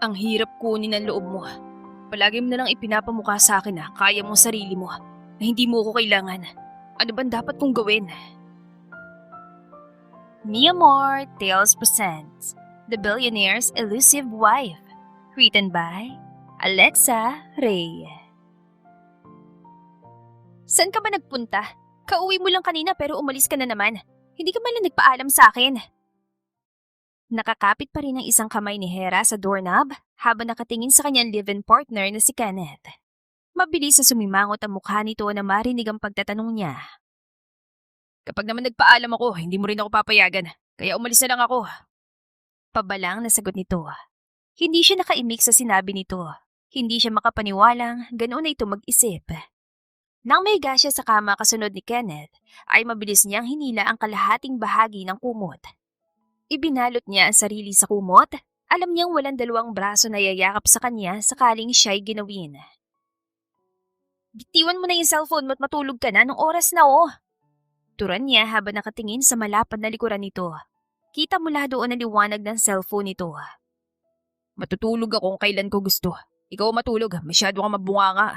Ang hirap kunin ang loob mo. Palagi mo na lang ipinapamukha sa akin na kaya mong sarili mo, na hindi mo ko kailangan. Ano bang dapat kong gawin? Mi Amor Tales presents The Billionaire's Elusive Wife. Written by Alexa Ray. Saan ka ba nagpunta? Kauwi mo lang kanina pero umalis ka na naman. Hindi ka man lang nagpaalam sa akin. Nakakapit pa rin ang isang kamay ni Hera sa doorknob habang nakatingin sa kanyang live-in partner na si Kenneth. Mabilis na sumimangot ang mukha nito na marinig ang pagtatanong niya. Kapag naman nagpaalam ako, hindi mo rin ako papayagan. Kaya umalis na lang ako. Pabalang na sagot nito. Hindi siya nakaimik sa sinabi nito. Hindi siya makapaniwalang ganoon na ito mag-isip. Nang may higa siya sa kama kasunod ni Kenneth, ay mabilis niyang hinila ang kalahating bahagi ng kumot. Ibinalot niya ang sarili sa kumot. Alam niyang walang dalawang braso na yayakap sa kanya sakaling siya'y ginawin. Bitiwan mo na yung cellphone mo at matulog ka na, nung oras na oh. Turan niya habang nakatingin sa malapad na likuran nito. Kita mula doon ang liwanag ng cellphone nito. Matutulog ako kung kailan ko gusto. Ikaw matulog, masyado kang mabunganga.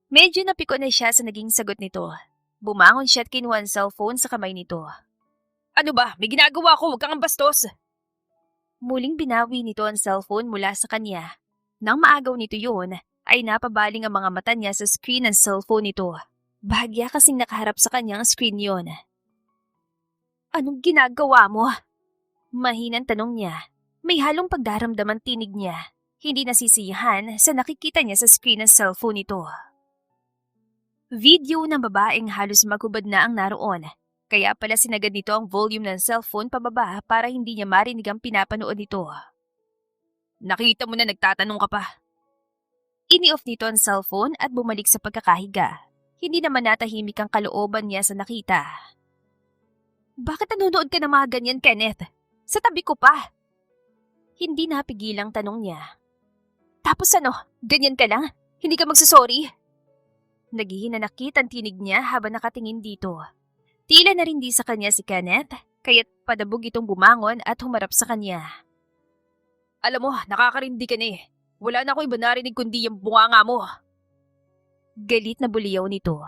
Medyo napiko na siya sa naging sagot nito. Bumangon siya at kinuha ang cellphone sa kamay nito. Ano ba? May ginagawa ko, huwag kang bastos! Muling binawi nito ang cellphone mula sa kanya. Nang maagaw nito yun, ay napabaling ang mga mata niya sa screen ng cellphone nito. Bahagya kasing nakaharap sa kanya ang screen yon. Anong ginagawa mo? Mahinang tanong niya. May halong pagdaramdaman tinig niya. Hindi nasisiyahan sa nakikita niya sa screen ng cellphone nito. Video ng babaeng halos maghubad na ang naroon. Kaya pala sinagad nito ang volume ng cellphone pababa para hindi niya marinig ang pinapanood nito. Nakita mo na nagtatanong ka pa. Ini-off nito ang cellphone at bumalik sa pagkakahiga. Hindi naman natahimik ang kalooban niya sa nakita. Bakit nanonood ka ng mga ganyan, Kenneth? Sa tabi ko pa. Hindi napigilang tanong niya. Tapos ano, ganyan ka lang? Hindi ka magsasorry? Naghihinanakit ang tinig niya habang nakatingin dito. Tila narindi sa kanya si Kenneth, kaya't padabog itong bumangon at humarap sa kanya. Alam mo, nakakarindi ka na eh. Wala na ako iba narinig kundi yung bunganga mo. Galit na buliyaw nito.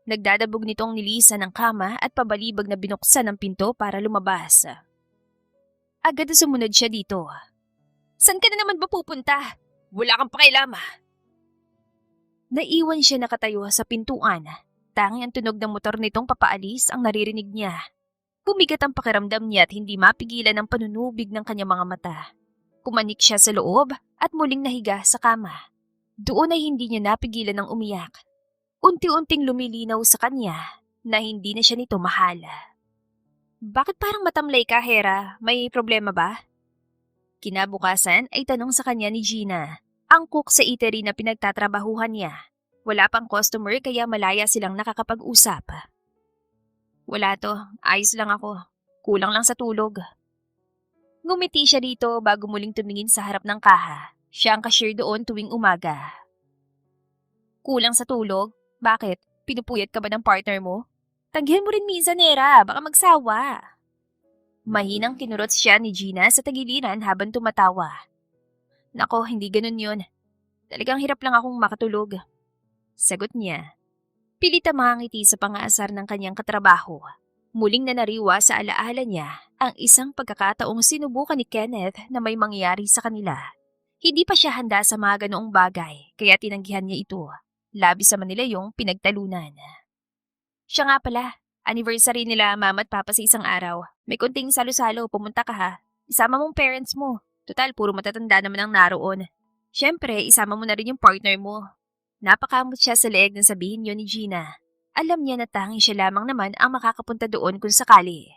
Nagdadabog nitong nilisan ng kama at pabalibag na binuksan ang pinto para lumabas. Agad na sumunod siya dito. San ka na naman ba pupunta? Wala kang pakialam. Naiwan siya nakatayo sa pintuan. Tanging ang tunog ng motor nitong papaalis ang naririnig niya. Bumigat ang pakiramdam niya at hindi mapigilan ang panunubig ng kanyang mga mata. Kumanik siya sa loob at muling nahiga sa kama. Doon ay hindi niya napigilan ng umiyak. Unti-unting lumilinaw sa kanya na hindi na siya nito mahala. Bakit parang matamlay ka, Hera? May problema ba? Kinabukasan ay tanong sa kanya ni Gina, ang cook sa eatery na pinagtatrabahuhan niya. Wala pang customer kaya malaya silang nakakapag-usap. Wala to, ayos lang ako. Kulang lang sa tulog. Ngumiti siya dito bago muling tumingin sa harap ng kaha. Siya ang cashier doon tuwing umaga. Kulang sa tulog? Bakit? Pinupuyat ka ba ng partner mo? Tanggihan mo rin minsan, Nera. Baka magsawa. Mahinang kinurot siya ni Gina sa tagiliran habang tumatawa. Nako, hindi ganun yun. Talagang hirap lang akong makatulog. Sagot niya. Pilit ang mangangiti sa pangaasar ng kanyang katrabaho. Muling nanariwa sa alaala niya ang isang pagkakataong sinubukan ni Kenneth na may mangyari sa kanila. Hindi pa siya handa sa mga ganoong bagay kaya tinanggihan niya ito. Labis sa Manila yung pinagtalunan. Siya nga pala, anniversary nila mama at papa sa isang araw. May kunting salo-salo, pumunta ka ha. Isama mong parents mo. Total, puro matatanda naman ang naroon. Siyempre, isama mo na rin yung partner mo. Napakamot siya sa leeg na sabihin yun ni Gina. Alam niya na tanging siya lamang naman ang makakapunta doon kung sakali.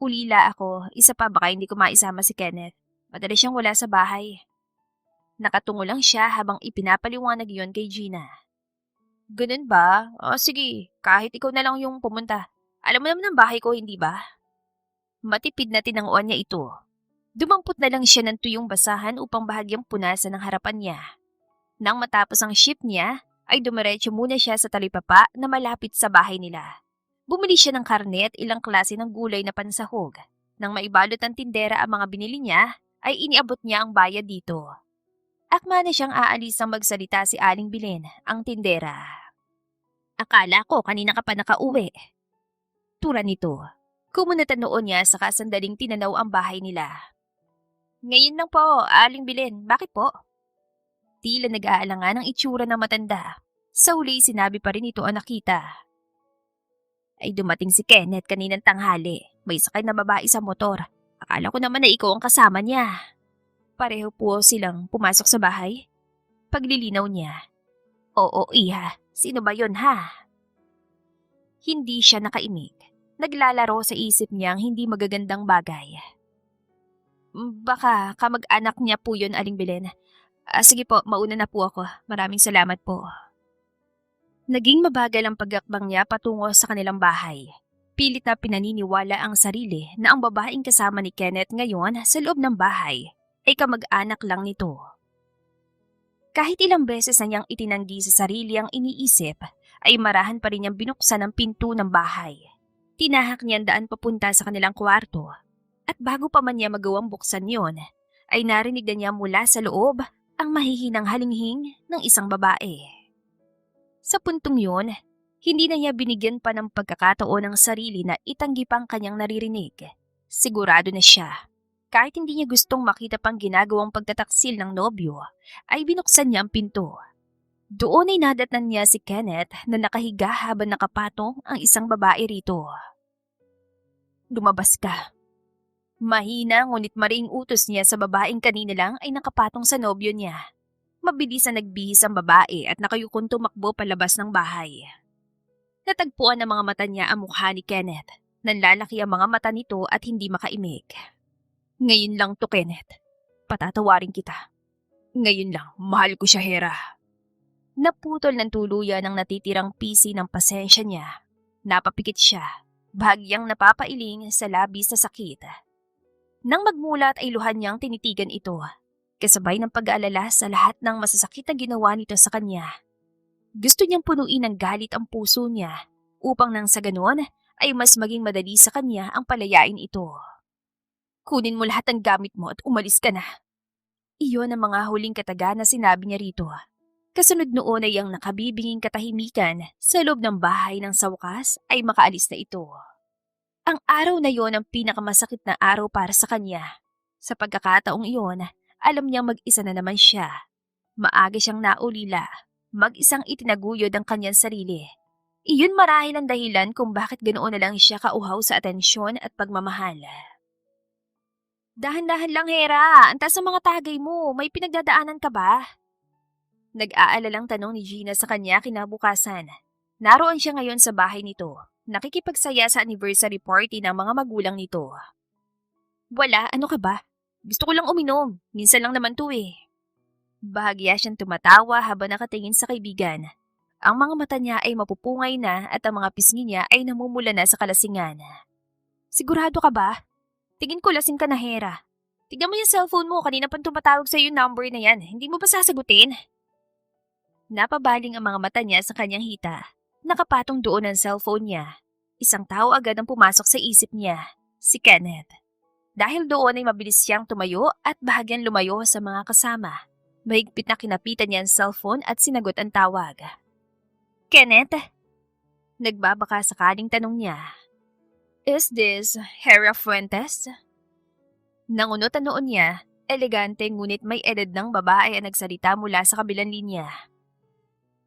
Ulila ako, isa pa baka hindi ko maisama si Kenneth. Madalas siyang wala sa bahay. Nakatungo lang siya habang ipinapaliwanag yon kay Gina. Ganun ba? O sige, kahit ikaw na lang yung pumunta. Alam mo naman ang bahay ko, hindi ba? Matipid na tinanguan niya ito. Dumampot na lang siya ng tuyong basahan upang bahagyang punasan ang harapan niya. Nang matapos ang shift niya, ay dumiretso muna siya sa talipapa na malapit sa bahay nila. Bumili siya ng karne at ilang klase ng gulay na pansahog. Nang maibalot ng tindera ang mga binili niya, ay iniabot niya ang bayad dito. Akma na siyang aalis nang magsalita si Aling Bilen, ang tindera. Akala ko kanina ka pa nakauwi. Tura nito. Kumunatan noon niya sa kasandaling tinanaw ang bahay nila. Ngayon lang po, Aling Bilen. Bakit po? Tila nag-aalangan ang itsura ng matanda. Sa huli sinabi pa rin ito ang nakita. Ay dumating si Kenneth kaninang tanghali. May sakay na babae sa motor. Akala ko naman na ikaw ang kasama niya. Pareho po silang pumasok sa bahay. Paglilinaw niya. Oo, iha. Sino ba yon ha? Hindi siya nakaimik. Naglalaro sa isip niya ang hindi magagandang bagay. Baka kamag-anak niya po yun, Aling Belen. Sige po, mauna na po ako. Maraming salamat po. Naging mabagal ang pagakbang niya patungo sa kanilang bahay. Pilit na pinaniniwala ang sarili na ang babaeng kasama ni Kenneth ngayon sa loob ng bahay ay kamag-anak lang nito. Kahit ilang beses na niyang itinanggi sa sarili ang iniisip, ay marahan pa rin niyang binuksan ang pinto ng bahay. Tinahak niya ang daan papunta sa kanilang kwarto. At bago pa man niya magawang buksan yon, ay narinig na niya mula sa loob ang mahihinang halinghing ng isang babae. Sa puntong yon, hindi na niya binigyan pa ng pagkakataon ng sarili na itanggi pang kanyang naririnig. Sigurado na siya. Kahit hindi niya gustong makita pang ginagawang pagtataksil ng nobyo, ay binuksan niya ang pinto. Doon ay nadatnan niya si Kenneth na nakahiga habang nakapatong ang isang babae rito. Lumabas ka. Mahina ngunit maring utos niya sa babaeng kanina lang ay nakapatong sa nobyo niya. Mabilis na nagbihis ang babae at nakayukon tumakbo palabas ng bahay. Natagpuan ng mga mata niya ang mukha ni Kenneth. Nanlalaki ang mga mata nito at hindi makaimik. Ngayon lang to, Kenneth. Patatawarin kita. Ngayon lang, mahal ko siya, Hera. Naputol ng tuluyan ang natitirang pisi ng pasensya niya. Napapikit siya, bahagyang napapailing sa labis na sakit. Nang magmulat ay luhan niyang tinitigan ito, kasabay ng pag-aalala sa lahat ng masasakit na ginawa nito sa kanya. Gusto niyang punuin ng galit ang puso niya upang nang sa ganon ay mas maging madali sa kanya ang palayain ito. Kunin mo lahat ng gamit mo at umalis ka na. Iyon ang mga huling kataga na sinabi niya rito. Kasunod noon ay ang nakabibinging katahimikan sa loob ng bahay ng sa wakas ay makaalis na ito. Ang araw na iyon ang pinakamasakit na araw para sa kanya. Sa pagkakataong iyon, alam niyang mag-isa na naman siya. Maaga siyang naulila, mag-isang itinaguyod ang kanyang sarili. Iyon marahil ang dahilan kung bakit ganoon na lang siya kauhaw sa atensyon at pagmamahal. Dahan-dahan lang, Hera. Ang taas ng mga tagay mo. May pinagdadaanan ka ba? Nag-aalalang tanong ni Gina sa kanya kinabukasan. Naroon siya ngayon sa bahay nito. Nakikipagsaya sa anniversary party ng mga magulang nito. Wala, ano ka ba? Gusto ko lang uminom. Minsan lang naman to eh. Bahagya siyang tumatawa habang nakatingin sa kaibigan. Ang mga mata niya ay mapupungay na at ang mga pisngi niya ay namumula na sa kalasingan. Sigurado ka ba? Tingin ko lasing ka na, Hera. Tignan mo yung cellphone mo, kanina pang tumatawag sa yung number na yan. Hindi mo ba sasagutin? Napabaling ang mga mata niya sa kanyang hita. Nakapatong doon ang cellphone niya. Isang tao agad ang pumasok sa isip niya, si Kenneth. Dahil doon ay mabilis siyang tumayo at bahagyan lumayo sa mga kasama. Mahigpit na kinapitan niya ang cellphone at sinagot ang tawag. Kenneth? Nagbabaka sakaling tanong niya. Is this Hera Fuentes? Nangunot ang noon niya, elegante ngunit may edad ng babae ang nagsalita mula sa kabilang linya.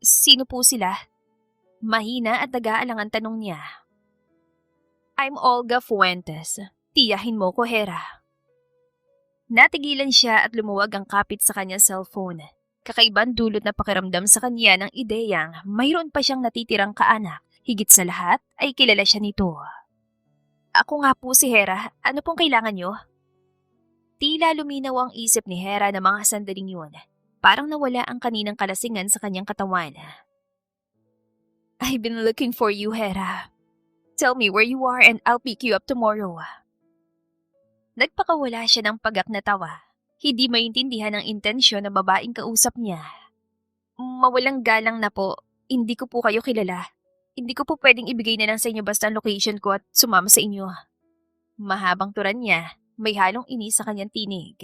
Sino po sila? Mahina at nag-aalang ang tanong niya. I'm Olga Fuentes. Tiyahin mo ko, Hera. Natigilan siya at lumuwag ang kapit sa kanyang cellphone. Kakaibang dulot na pakiramdam sa kanya ng ideyang mayroon pa siyang natitirang kaanak. Higit sa lahat ay kilala siya nito. Ako nga po si Hera. Ano pong kailangan niyo? Tila luminaw ang isip ni Hera ng mga sandaling yun. Parang nawala ang kaninang kalasingan sa kanyang katawan. I've been looking for you, Hera. Tell me where you are and I'll pick you up tomorrow. Nagpakawala siya ng pagak na tawa. Hindi maintindihan ang intensyon ng babaeng kausap niya. Mawalang galang na po. Hindi ko po kayo kilala. Hindi ko po pwedeng ibigay na lang sa inyo basta ang location ko at sumama sa inyo. Mahabang turan niya, may halong inis sa kanyang tinig.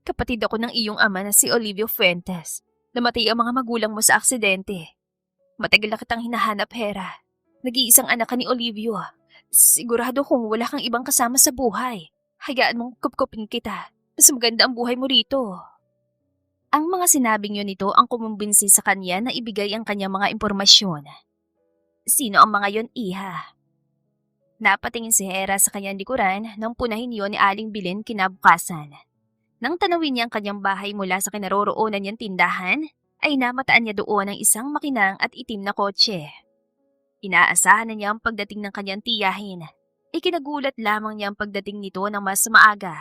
Kapatid ako ng iyong ama na si Olivio Fuentes. Namatay ang mga magulang mo sa aksidente. Matagal na kitang hinahanap, Hera. Nag-iisang anak ka ni Olivio. Sigurado kung wala kang ibang kasama sa buhay. Hayaan mong kupkupin kita. Mas maganda ang buhay mo rito. Ang mga sinabing yun nito ang kumumbinsi sa kanya na ibigay ang kanyang mga impormasyon. Sino ang mga yon, Iha? Napatingin si Hera sa kanyang likuran nang punahin yon ni Aling Bilin kinabukasan. Nang tanawin niya ang kanyang bahay mula sa kinaroroonan niyang tindahan, ay namataan niya doon ang isang makinang at itim na kotse. Inaasahan na niya ang pagdating ng kanyang tiyahin. Ikinagulat lamang niya ang pagdating nito ng mas maaga.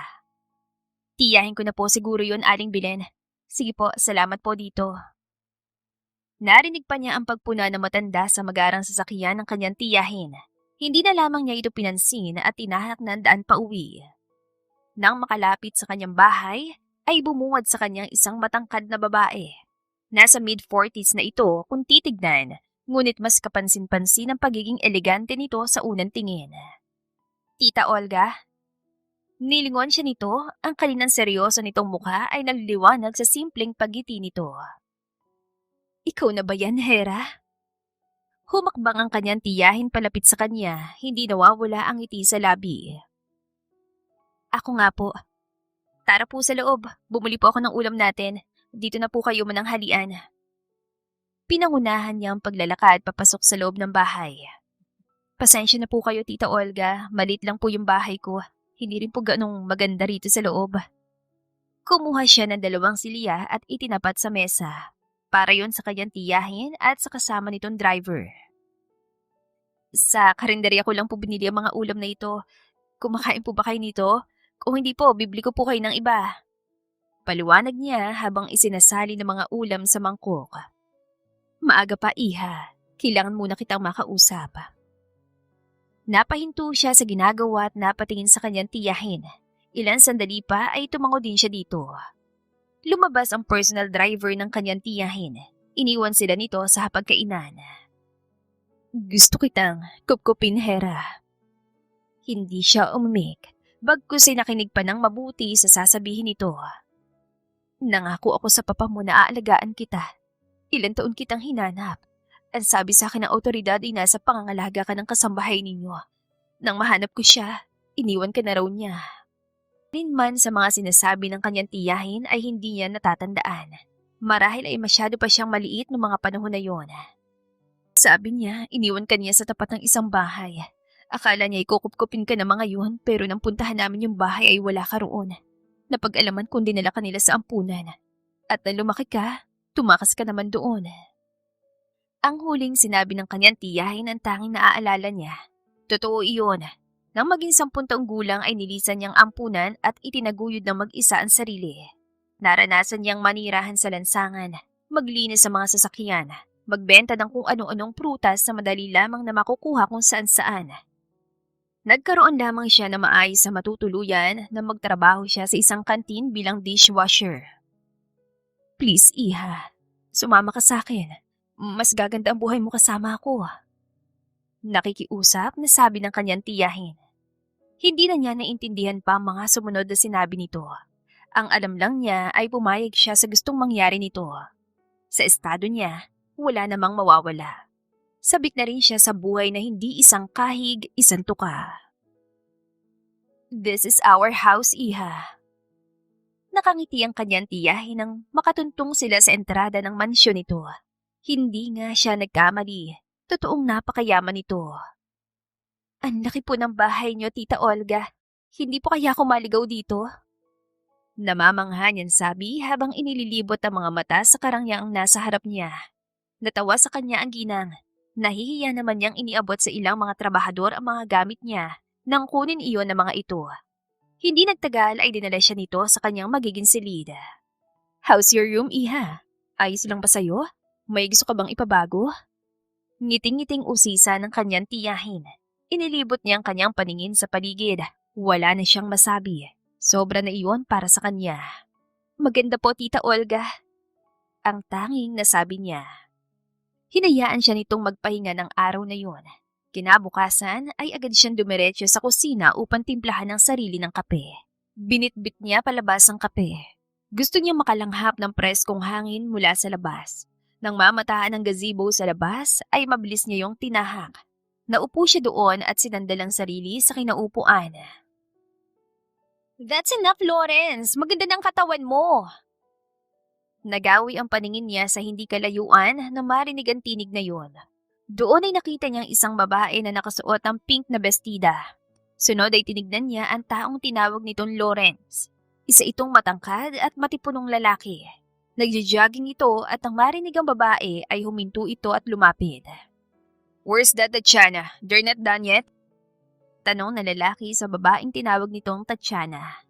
Tiyahin ko na po siguro yon, Aling Bilin. Sige po, salamat po dito. Narinig pa niya ang pagpuna ng matanda sa magarang sasakyan ng kanyang tiyahin. Hindi na lamang niya ito pinansin at tinahak ng daan pa uwi. Nang makalapit sa kanyang bahay, ay bumungad sa kanyang isang matangkad na babae. Nasa mid-40s na ito kung titignan, ngunit mas kapansin-pansin ang pagiging elegante nito sa unang tingin. Tita Olga? Nilingon siya nito, ang kaninang seryoso nitong mukha ay nagliliwanag sa simpleng pagngiti nito. Ikaw na ba yan, Hera? Humakbang ang kanyang tiyahin palapit sa kanya, hindi nawawala ang ngiti sa labi. Ako nga po. Tara po sa loob, bumuli po ako ng ulam natin. Dito na po kayo mananghalian. Pinangunahan niya ang paglalakad papasok sa loob ng bahay. Pasensya na po kayo, Tita Olga, malit lang po yung bahay ko. Hindi rin po ganong maganda rito sa loob. Kumuha siya ng 2 silya at itinapat sa mesa. Para yon sa kanyang tiyahin at sa kasama nitong driver. Sa karinderya ko lang po binili ang mga ulam na ito. Kumakain po ba kayo nito? Kung hindi po, bibili ko po kayo ng iba. Paliwanag niya habang isinasali ng mga ulam sa mangkok. Maaga pa, Iha. Kailangan muna kitang makausap. Napahinto siya sa ginagawa at napatingin sa kanyang tiyahin. Ilang sandali pa ay tumango din siya dito. Lumabas ang personal driver ng kanyang tiyahin. Iniwan sila nito sa hapagkainan. Gusto kitang kupkupin, Hera. Hindi siya umimik. Bagkus ay nakinig pa ng mabuti sa sasabihin nito. Nangako ako sa papa mo na aalagaan kita. Ilan taon kitang hinanap. Ang sabi sa akin ng otoridad ay nasa pangangalaga ka ng kasambahay ninyo. Nang mahanap ko siya, iniwan ka na raw niya. Man sa mga sinasabi ng kanyang tiyahin ay hindi niya natatandaan. Marahil ay masyado pa siyang maliit noong mga panahon na yon. Sabi niya, iniwan ka niya sa tapat ng isang bahay. Akala niya ikukupkupin ka ng mga yun pero nang puntahan namin yung bahay ay wala ka roon. Napag-alaman kung dinala ka nila sa ampunan. At nang lumaki ka, tumakas ka naman doon. Ang huling sinabi ng kanyang tiyahin ang tanging naaalala niya. Totoo iyon. Nang maging 10 taong gulang ay nilisan niyang ampunan at itinaguyod ng mag-isa ang sarili. Naranasan niyang manirahan sa lansangan, maglinis sa mga sasakyan, magbenta ng kung anong-anong prutas na madali lamang na makukuha kung saan-saan. Nagkaroon lamang siya na maayos sa matutuluyan na magtrabaho siya sa isang kantin bilang dishwasher. Please, Iha, sumama ka sa akin. Mas gaganda ang buhay mo kasama ako. Nakikiusap na sabi ng kanyang tiyahin. Hindi na niya naintindihan pa ang mga sumunod na sinabi nito. Ang alam lang niya ay pumayag siya sa gustong mangyari nito. Sa estado niya, wala namang mawawala. Sabik na rin siya sa buhay na hindi isang kahig, isang tuka. This is our house, Iha. Nakangiti ang kanyang tiyahin nang makatuntong sila sa entrada ng mansyon nito. Hindi nga siya nagkamali. Totoong napakayaman nito. Ang laki po ng bahay niyo, Tita Olga. Hindi po kaya ako maligaw dito? Namamangha niyang sabi habang inililibot ang mga mata sa karangyang nasa harap niya. Natawa sa kanya ang ginang. Nahihiya naman niyang iniabot sa ilang mga trabahador ang mga gamit niya nang kunin iyon ng mga ito. Hindi nagtagal ay dinala siya nito sa kanyang magiging silid. How's your room, Iha? Ayos lang ba sa'yo? May gusto ka bang ipabago? Ngiting-ngiting usisa ng kanyang tiyahin. Inilibot niya ang kanyang paningin sa paligid. Wala na siyang masabi. Sobra na iyon para sa kanya. Maganda po, Tita Olga. Ang tanging nasabi niya. Hinayaan siya nitong magpahinga ng araw na iyon. Kinabukasan ay agad siyang dumiretso sa kusina upang timplahan ang sarili ng kape. Binitbit niya palabas ang kape. Gusto niyang makalanghap ng preskong hangin mula sa labas. Nang mamataan ng gazebo sa labas, ay mabilis niya yung tinahak. Naupo siya doon at sinandal ang sarili sa kinaupuan. That's enough, Lawrence. Maganda ng katawan mo. Nagawi ang paningin niya sa hindi kalayuan na marinig ang tinig na yun. Doon ay nakita niyang isang babae na nakasuot ng pink na bestida. Sunod ay tinignan niya ang taong tinawag nitong Lawrence. Isa itong matangkad at matipunong lalaki. Nagja-jogging ito at nang marinig ang babae ay huminto ito at lumapit. Where's that Tatiana? They're not done yet? Tanong na lalaki sa babaeng tinawag nitong Tatiana.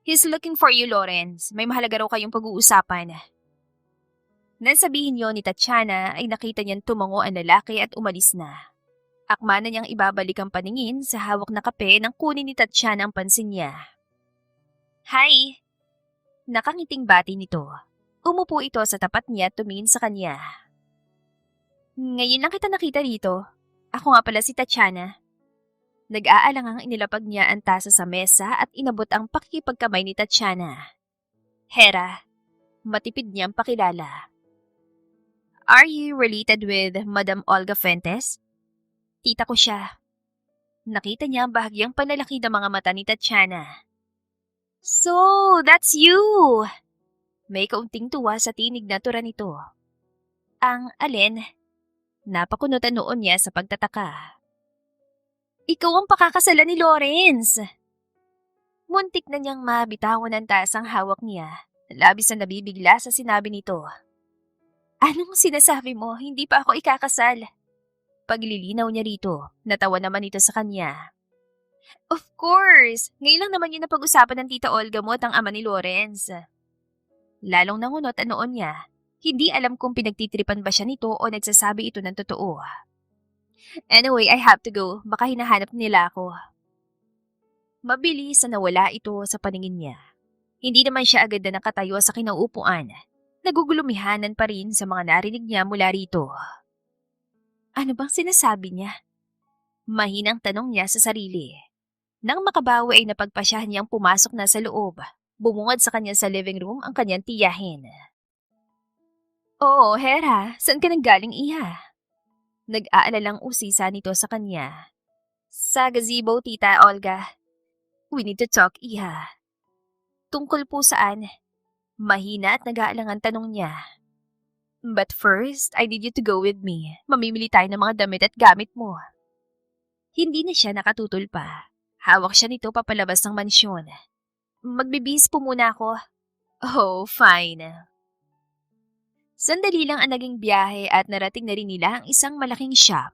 He's looking for you, Lawrence. May mahalaga raw kayong pag-uusapan. Nang sabihin yon ni Tatiana ay nakita niyang tumango ang lalaki at umalis na. Akma na niyang ibabalik ang paningin sa hawak na kape nang kunin ni Tatiana ang pansin niya. Hi! Nakangiting bati nito. Umupo ito sa tapat niya at tumingin sa kanya. Ngayon lang kita nakita rito. Ako nga pala si Tatiana. Nag-aalangang inilapag niya ang tasa sa mesa at inabot ang pakikipagkamay ni Tatiana. Hera, matipid niyang pakilala. Are you related with Madam Olga Fuentes? Tita ko siya. Nakita niya ang bahagyang panlalaki ng mga mata ni Tatiana. So, that's you! May kaunting tuwa sa tinig na tura nito. Ang alin? Napakunot ang noon niya sa pagtataka. Ikaw ang pakakasalan ni Lawrence! Muntik na niyang mabitawan ang tasang hawak niya. Labis na nabibigla sa sinabi nito. Anong sinasabi mo? Hindi pa ako ikakasal. Paglilinaw niya rito, natawa naman ito sa kanya. Of course! Ngayon lang naman yun napag-usapan ng tita Olga mo at ang ama ni Lawrence. Lalong nangunot ang noon niya. Hindi alam kung pinagtitripan ba siya nito o nagsasabi ito ng totoo. Anyway, I have to go. Baka hinahanap nila ako. Mabilis na nawala ito sa paningin niya. Hindi naman siya agad na nakatayo sa kinauupuan. Nagugulumihanan pa rin sa mga narinig niya mula rito. Ano bang sinasabi niya? Mahinang tanong niya sa sarili. Nang makabawi ay napagpasyahan niyang pumasok na sa loob. Bumungad sa kanya sa living room ang kanyang tiyahin. Oo, Hera, saan ka nanggaling, iha? Nag-aalalang usisa nito sa kanya. Sa gazebo, Tita Olga. We need to talk, iha. Tungkol po saan? Mahina at nag-aalangan tanong niya. But first, I need you to go with me. Mamimili tayo ng mga damit at gamit mo. Hindi na siya nakatutol pa. Hawak siya nito papalabas ng mansyon. Magbibihis po muna ako. Oh, fine. Sandali lang ang naging biyahe at narating na rin nila ang isang malaking shop.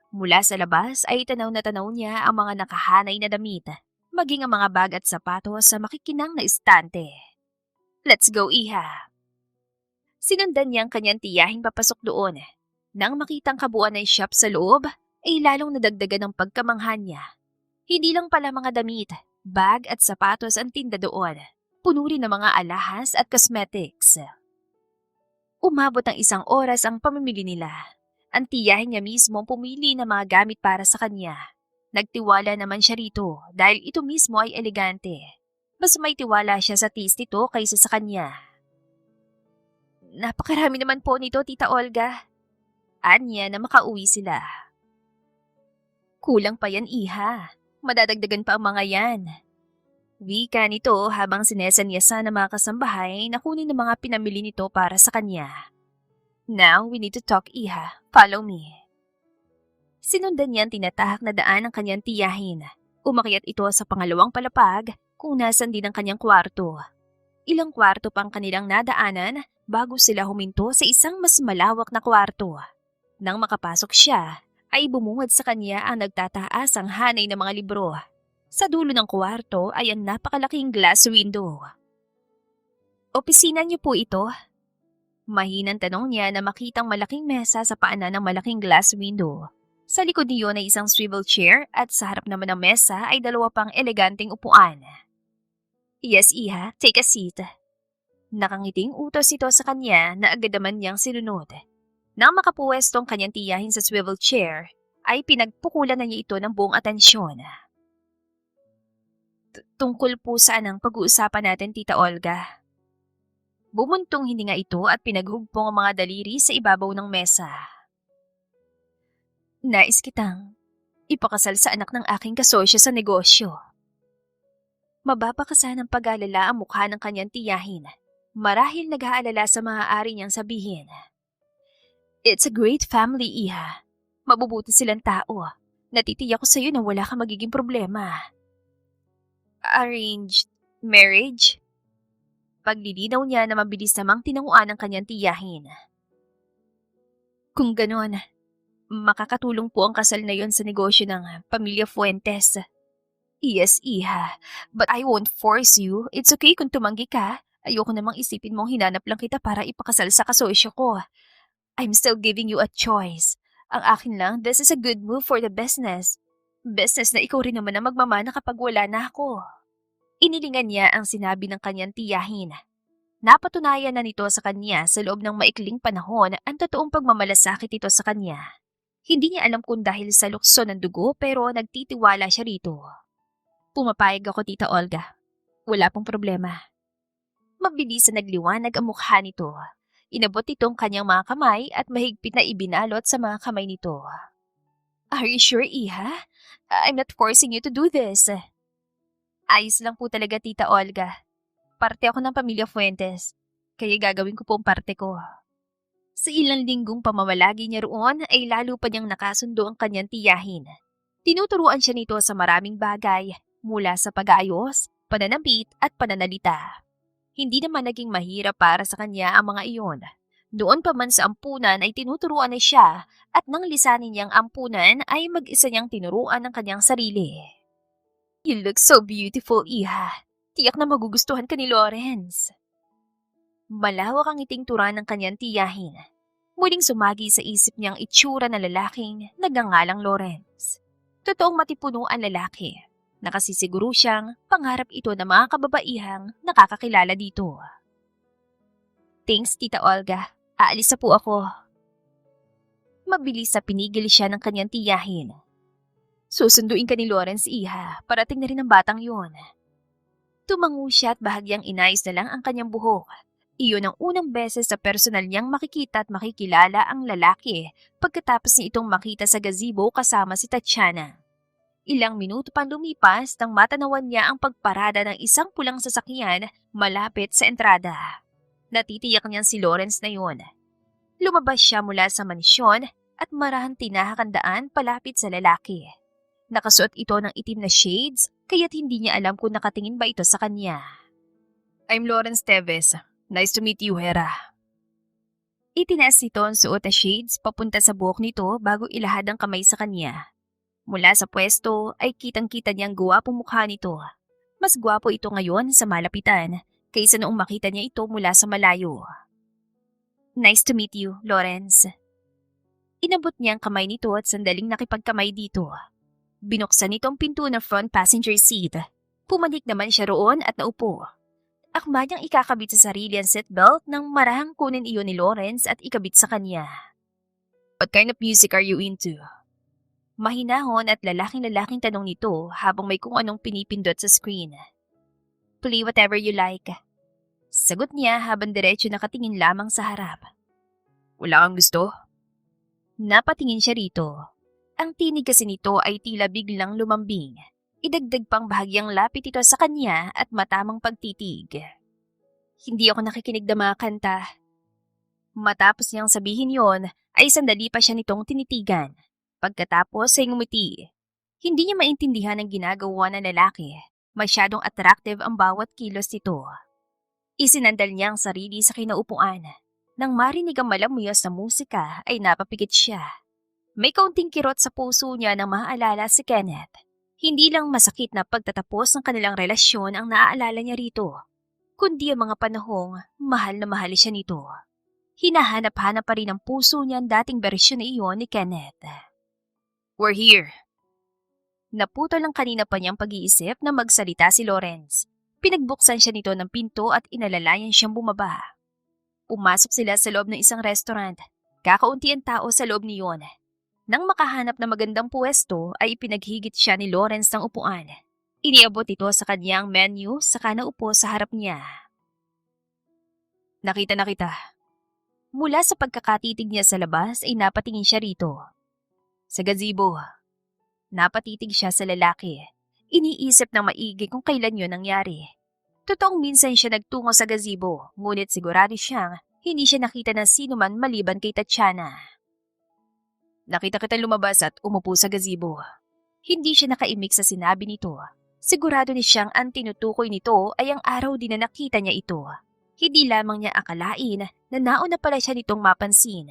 Mula sa labas ay tanaw na tanaw niya ang mga nakahanay na damit, maging ang mga bag at sapatos sa makikinang na istante. Let's go, iha. Sinundan niya ang kanyang tiyahing papasok doon. Nang makitang kabuuan ng shop sa loob, ay lalong nadagdagan ng pagkamangha niya. Hindi lang pala mga damit, bag at sapatos ang tinda doon. Puno rin ng mga alahas at cosmetics. Umabot ng 1 oras ang pamimili nila. Ang tiyahin niya mismo pumili ng mga gamit para sa kanya. Nagtiwala naman siya rito dahil ito mismo ay elegante. Mas may tiwala siya sa taste nito kaysa sa kanya. Napakarami naman po nito, Tita Olga. Anya na makauwi sila. Kulang pa yan, iha. Madadagdagan pa ang mga yan. Wika nito habang sinesanyasa ng mga kasambahay na kunin ng mga pinamili nito para sa kanya. Now, we need to talk, iha. Follow me. Sinundan niya ang tinatahak na daan ng kanyang tiyahin. Umakyat ito sa pangalawang palapag kung nasan din ang kanyang kwarto. Ilang kwarto pang kanilang nadaanan bago sila huminto sa isang mas malawak na kwarto. Nang makapasok siya, ay bumungad sa kanya ang nagtataasang hanay ng mga libro. Sa dulo ng kwarto ay ang napakalaking glass window. Opisina niyo po ito? Mahinang tanong niya na makitang malaking mesa sa paanan ng malaking glass window. Sa likod niyo ay isang swivel chair at sa harap naman ng mesa ay 2 pang eleganteng upuan. Yes, iha. Take a seat. Nakangiting utos ito sa kanya na agad naman niyang sinunod. Nang makapuwestong kanyang tiyahin sa swivel chair, ay pinagpukulan na niya ito ng buong atensyon. Tungkol po saan ang pag-uusapan natin, Tita Olga? Bumuntong hininga ito at pinaghugpong ang mga daliri sa ibabaw ng mesa. Nais kitang ipakasal sa anak ng aking kasosyo sa negosyo. Mababa ka sanang pag-alala ang mukha ng kanyang tiyahin. Marahil nag-aalala sa maaari niyang sabihin. It's a great family, Iha. Mabubuti silang tao. Natitiyak ko sa'yo na wala kang magiging problema. Arranged marriage? Paglilinaw niya na mabilis namang tinanguan ng kanyang tiyahin. Kung ganon, makakatulong po ang kasal na yon sa negosyo ng Pamilya Fuentes. Yes, Iha. But I won't force you. It's okay kung tumanggi ka. Ayoko namang isipin mong hinanap lang kita para ipakasal sa kasosyo ko. I'm still giving you a choice. Ang akin lang, this is a good move for the business. Business na ikaw rin naman ang magmamana kapag wala na ako. Inilingan niya ang sinabi ng kanyang tiyahin. Napatunayan na nito sa kanya sa loob ng maikling panahon ang totoong pagmamalasakit ito sa kanya. Hindi niya alam kung dahil sa lukso ng dugo pero nagtitiwala siya rito. Pumapayag ako, Tita Olga. Wala pong problema. Mabilis na nagliwanag ang mukha nito. Inabot itong kanyang mga kamay at mahigpit na ibinalot sa mga kamay nito. Are you sure, Iha? I'm not forcing you to do this. Ayos lang po talaga, Tita Olga. Parte ako ng Pamilya Fuentes, kaya gagawin ko po ang parte ko. Sa ilang linggong pamamalagi niya roon ay lalo pa niyang nakasundo ang kanyang tiyahin. Tinuturuan siya nito sa maraming bagay, mula sa pag-aayos, pananambit at pananalita. Hindi naman naging mahirap para sa kanya ang mga iyon. Doon pa man sa ampunan ay tinuturuan na siya at nang lisanin niyang ampunan ay mag-isa niyang tinuruan ng kanyang sarili. You look so beautiful, Iha. Tiyak na magugustuhan ka ni Lawrence. Malawak ang ngiting tura ng kanyang tiyahin. Muling sumagi sa isip niyang itsura ng lalaking nagngangalang Lawrence. Totoong matipuno ang lalaki. Nakasisiguro siyang pangarap ito ng mga kababaihang nakakakilala dito. Thanks, Tita Olga. Aalis na po ako. Mabilis sa pinigil siya ng kanyang tiyahin. Susunduin ka ni Lawrence, Iha. Parating na rin ang batang yun. Tumango siya at bahagyang inayos na lang ang kanyang buhok. Iyon ang unang beses sa personal niyang makikita at makikilala ang lalaki pagkatapos niya itong makita sa gazebo kasama si Tatiana. Ilang minuto pang lumipas nang matanawan niya ang pagparada ng isang pulang sasakyan malapit sa entrada. Natitiyak niyang si Lawrence na yun. Lumabas siya mula sa mansyon at marahang tinahak ang daan palapit sa lalaki. Nakasuot ito ng itim na shades kaya't hindi niya alam kung nakatingin ba ito sa kanya. I'm Lawrence Teves. Nice to meet you, Hera. Itinaas nito ang suot na shades papunta sa buhok nito bago ilahad ang kamay sa kanya. Mula sa pwesto ay kitang-kita niyang guwapong mukha nito. Mas gwapo ito ngayon sa malapitan kaysa noong makita niya ito mula sa malayo. Nice to meet you, Lawrence. Inabot niya ang kamay nito at sandaling nakipagkamay dito. Binuksan nito ang pinto ng front passenger seat. Pumanik naman siya roon at naupo. Akma niyang ikakabit sa sarili ang seatbelt nang marahang kunin iyon ni Lawrence at ikabit sa kanya. What kind of music are you into? Mahinahon at lalaking-lalaking tanong nito habang may kung anong pinipindot sa screen. Play whatever you like. Sagot niya habang diretso nakatingin lamang sa harap. Wala kang gusto? Napatingin siya rito. Ang tinig kasi nito ay tila biglang lumambing. Idagdag pang bahagyang lapit ito sa kanya at matamang pagtitig. Hindi ako nakikinig ng mga kanta. Matapos niyang sabihin yon, ay sandali pa siya nitong tinitigan. Pagkatapos ay ngumiti. Hindi niya maintindihan ang ginagawa ng lalaki. Masyadong attractive ang bawat kilos nito. Isinandal niya ang sarili sa kinaupuan. Nang marinig ang malamuyas na musika ay napapikit siya. May kaunting kirot sa puso niya nang maaalala si Kenneth. Hindi lang masakit na pagtatapos ng kanilang relasyon ang naaalala niya rito, kundi ang mga panahong mahal na mahal siya nito. Hinahanap-hanap pa rin ang puso niya ang dating bersyon na iyon ni Kenneth. We're here. Naputol lang kanina pa niyang pag-iisip na magsalita si Lawrence. Pinagbuksan siya nito ng pinto at inalalayan siyang bumaba. Pumasok sila sa loob ng isang restaurant. Kakaunti ang tao sa loob niyon. Nang makahanap ng magandang puwesto ay ipinaghigit siya ni Lawrence ng upuan. Iniabot ito sa kanyang menu saka naupo sa harap niya. Nakita na kita. Mula sa pagkakatitig niya sa labas ay napatingin siya rito. Sa gazebo. Napatitig siya sa lalaki. Iniisip ng maigi kung kailan yun nangyari. Totoong minsan siya nagtungo sa gazebo, ngunit sigurado siyang hindi siya nakita ng sino man maliban kay Tatiana. Nakita kita lumabas at umupo sa gazebo. Hindi siya nakaimik sa sinabi nito. Sigurado ni siyang ang tinutukoy nito ay ang araw din na nakita niya ito. Hindi lamang niya akalain na nauna pala siya nitong mapansin.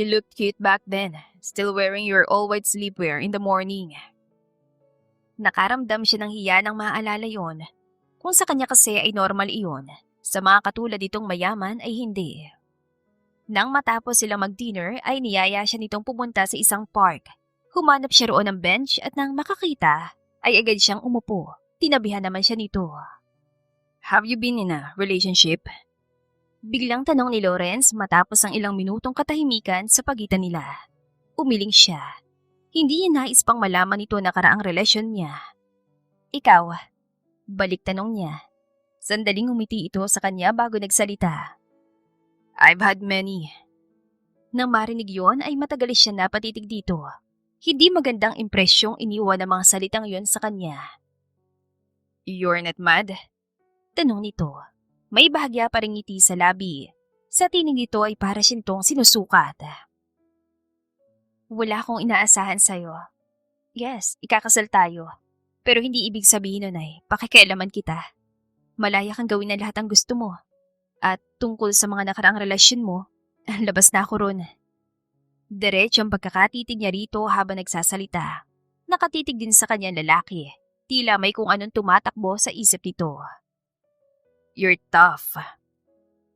You looked cute back then, still wearing your all-white sleepwear in the morning. Nakaramdam siya ng hiya nang maaalala yon. Kung sa kanya kasi ay normal iyon, sa mga katulad itong mayaman ay hindi. Nang matapos silang mag-dinner ay niyaya siya nitong pumunta sa isang park. Humanap siya roon ng bench at nang makakita ay agad siyang umupo. Tinabihan naman siya nito. Have you been in a relationship? Biglang tanong ni Lawrence matapos ang ilang minutong katahimikan sa pagitan nila. Umiling siya. Hindi niya nais pang malaman ito na karaang relasyon niya. Ikaw? Balik tanong niya. Sandaling umiti ito sa kanya bago nagsalita. I've had many. Nang marinig yon ay matagalis siya na patitig dito. Hindi magandang impresyong iniwan ng mga salitang yon sa kanya. You're not mad? Tanong nito. May bahagya pa ring ngiti sa labi. Sa tinig nito ay para siyang sinusukat. Wala akong inaasahan sa'yo. Yes, ikakasal tayo. Pero hindi ibig sabihin nun ay pakikialaman kita. Malaya kang gawin na lahat ang gusto mo. At tungkol sa mga nakaraang relasyon mo, labas na ako ron. Diretso ang pagkakatitig niya rito habang nagsasalita. Nakatitig din sa kanyang lalaki. Tila may kung anong tumatakbo sa isip nito. You're tough.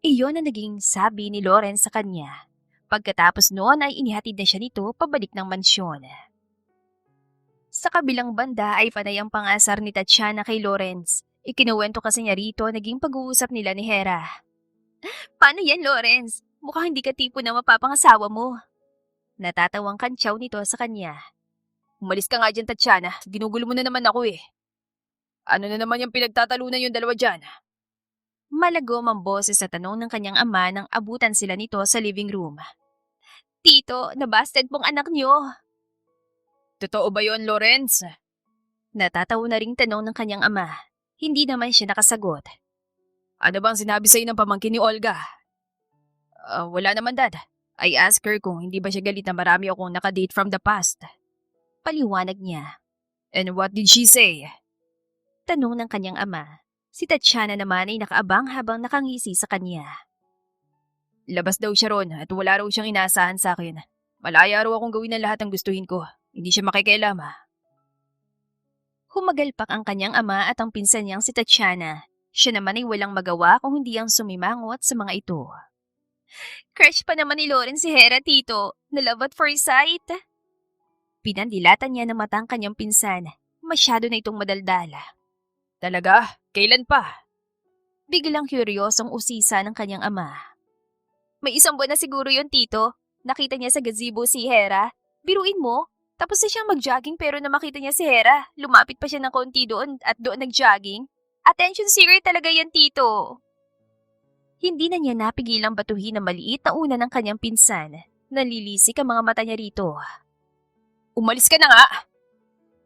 Iyon ang naging sabi ni Lawrence sa kanya. Pagkatapos noon ay inihatid na siya nito pabalik ng mansyon. Sa kabilang banda ay panay ang pangasar ni Tatiana kay Lawrence. Ikinuwento kasi niya rito naging pag-uusap nila ni Hera. Paano yan, Lawrence? Mukhang hindi ka tipo na mapapangasawa mo. Natatawang kantsaw nito sa kanya. Umalis ka nga dyan, Tatiana. Ginugulo mo na naman ako eh. Ano na naman yung pinagtatalunan yung dalawa dyan? Malagom ang boses sa tanong ng kanyang ama nang abutan sila nito sa living room. Tito, nabasted pong anak niyo. Totoo ba yon, Lawrence? Natatawa na ring tanong ng kanyang ama. Hindi naman siya nakasagot. Ano bang sinabi sa'yo ng pamangkin ni Olga? Wala naman, Dad. I asked her kung hindi ba siya galit na marami akong nakadate from the past. Paliwanag niya. And what did she say? Tanong ng kanyang ama. Si Tatiana naman ay nakaabang habang nakangisi sa kanya. Labas daw siya ron at wala raw siyang inaasahan sa akin. Malaya raw akong gawin ang lahat ng gustuhin ko. Hindi siya makikialam. Humagalpak ang kanyang ama at ang pinsan niyang si Tatiana. Siya naman ay walang magawa kung hindi ang sumimangot sa mga ito. Crush pa naman ni Lawrence si Hera, Tito. Na love at first sight. Pinandilatan niya ng mata ang kanyang pinsan. Masyado na itong madaldala. Talaga? Kailan pa? Biglang kuryosong usisa ng kanyang ama. May isang buwan na siguro yon, Tito. Nakita niya sa gazebo si Hera. Biruin mo. Tapos na siyang mag-jogging pero na makita niya si Hera. Lumapit pa siya ng konti doon at doon nag-jogging. Attention seeker talaga yan, Tito. Hindi na niya napigilang batuhin ang maliit na una ng kanyang pinsan. Nalilisik ang mga mata niya rito. Umalis ka na nga!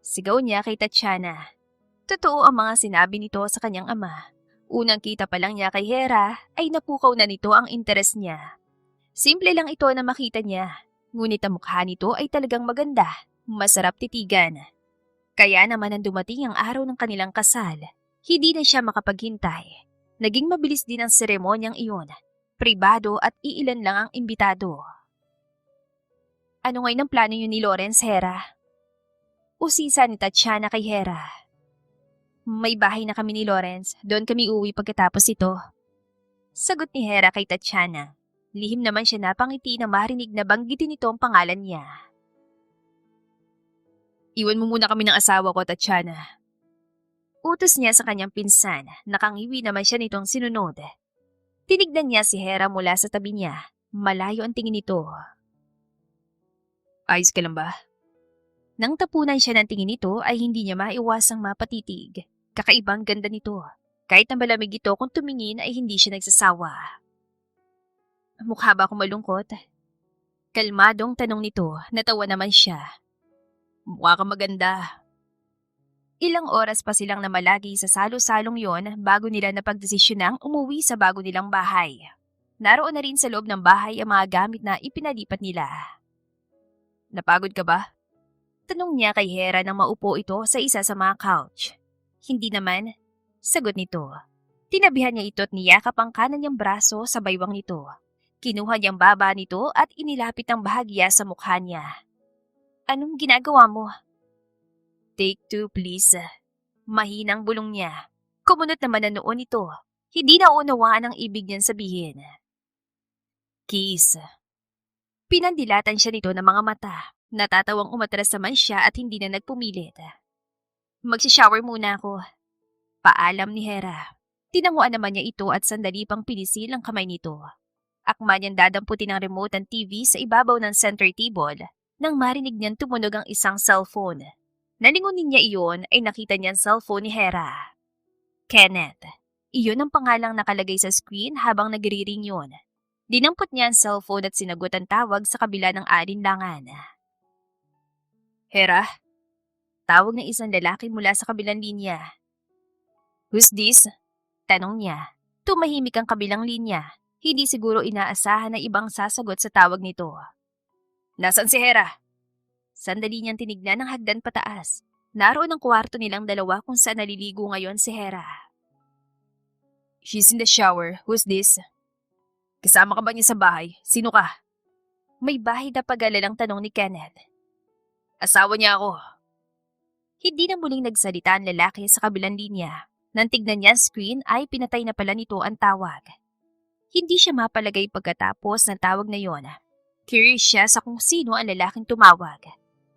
Sigaw niya kay Tatiana. Totoo ang mga sinabi nito sa kanyang ama. Unang kita pa lang niya kay Hera ay napukaw na nito ang interes niya. Simple lang ito na makita niya. Ngunit ang mukha nito ay talagang maganda, masarap titigan. Kaya naman nang dumating ang araw ng kanilang kasal, hindi na siya makapaghintay. Naging mabilis din ang seremonyang iyon. Pribado at iilan lang ang imbitado. Ano ngayon ang plano niyo ni Lawrence, Hera? Usisa ni Tatiana kay Hera. May bahay na kami ni Lawrence. Doon kami uwi pagkatapos ito. Sagot ni Hera kay Tatiana. Lihim naman siya napangiti na marinig na banggitin nito ang pangalan niya. Iwan mo muna kami ng asawa ko, Tatiana. Utos niya sa kanyang pinsan. Nakangiwi naman siya nitong sinunod. Tinignan niya si Hera mula sa tabi niya. Malayo ang tingin nito. Ayos ka lang ba? Nang tapunan siya ng tingin nito ay hindi niya maiwasang mapatitig. Kakaibang ganda nito. Kahit na malamig ito kung tumingin ay hindi siya nagsasawa. Mukha ba akong malungkot? Kalmadong tanong nito, natawa naman siya. Mukha kang maganda. Ilang oras pa silang namalagi sa salo-salong yon bago nila napagdesisyonang umuwi sa bago nilang bahay. Naroon na rin sa loob ng bahay ang mga gamit na ipinalipat nila. Napagod ka ba? Tanong niya kay Hera nang maupo ito sa isa sa mga couch. Hindi naman, sagot nito. Tinabihan niya ito at niyakap ang kanan niyang braso sa baywang nito. Kinuha niyang baba nito at inilapit ang bahagya sa mukha niya. Anong ginagawa mo? Take 2 please. Mahinang bulong niya. Kumunot naman na noon ito. Hindi na unawaan ang ibig niyang sabihin. Kiss. Pinandilatan siya nito ng mga mata. Natatawang umatras naman siya at hindi na nagpumilit. Magsishower muna ako. Paalam ni Hera. Tinanguan naman niya ito at sandali pang pinisil ang kamay nito. Akma niyang dadamputin ang remote ng TV sa ibabaw ng center table nang marinig niyang tumunog ang isang cellphone. Nalingunin niya iyon ay nakita niya ang cellphone ni Hera. Kenneth. Iyon ang pangalang nakalagay sa screen habang nagre-ring yun. Dinampot niya ang cellphone at sinagot ang tawag sa kabila ng alinlangan. Hera? Tawag ng isang lalaki mula sa kabilang linya. Who's this? Tanong niya. Tumahimik ang kabilang linya. Hindi siguro inaasahan na ibang sasagot sa tawag nito. Nasaan si Hera? Sandali niyang tinignan ang hagdan pataas. Naroon ang kwarto nilang dalawa kung saan naliligo ngayon si Hera. She's in the shower. Who's this? Kasama ka ba niya sa bahay? Sino ka? May bahay na pag-alalang tanong ni Kenneth. Asawa niya ako. Hindi na muling nagsalita ang lalaki sa kabilang linya. Nang tignan niya ang screen ay pinatay na pala nito ang tawag. Hindi siya mapalagay pagkatapos ng tawag na yon. Curious siya sa kung sino ang lalaking tumawag.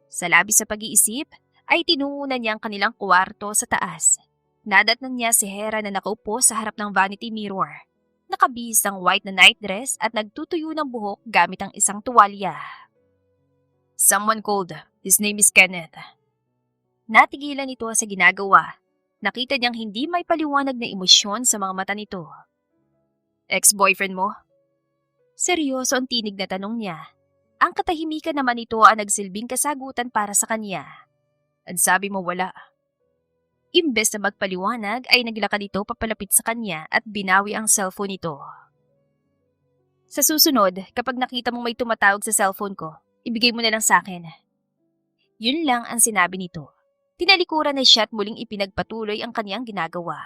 Sa labis sa pag-iisip, ay tinuunan niya ang kanilang kwarto sa taas. Nadatnan niya si Hera na nakaupo sa harap ng vanity mirror. Nakabihis ang white na night dress at nagtutuyo ng buhok gamit ang isang tuwalya. Someone called. His name is Kenneth. Natigilan ito sa ginagawa. Nakita niyang hindi may paliwanag na emosyon sa mga mata nito. Ex-boyfriend mo? Seryoso ang tinig na tanong niya. Ang katahimikan naman ito ang nagsilbing kasagutan para sa kanya. Ang sabi mo wala. Imbes na magpaliwanag ay naglakad ito papalapit sa kanya at binawi ang cellphone nito. Sa susunod, kapag nakita mong may tumatawag sa cellphone ko, ibigay mo na lang sa akin. Yun lang ang sinabi nito. Tinalikuran na siya at muling ipinagpatuloy ang kanyang ginagawa.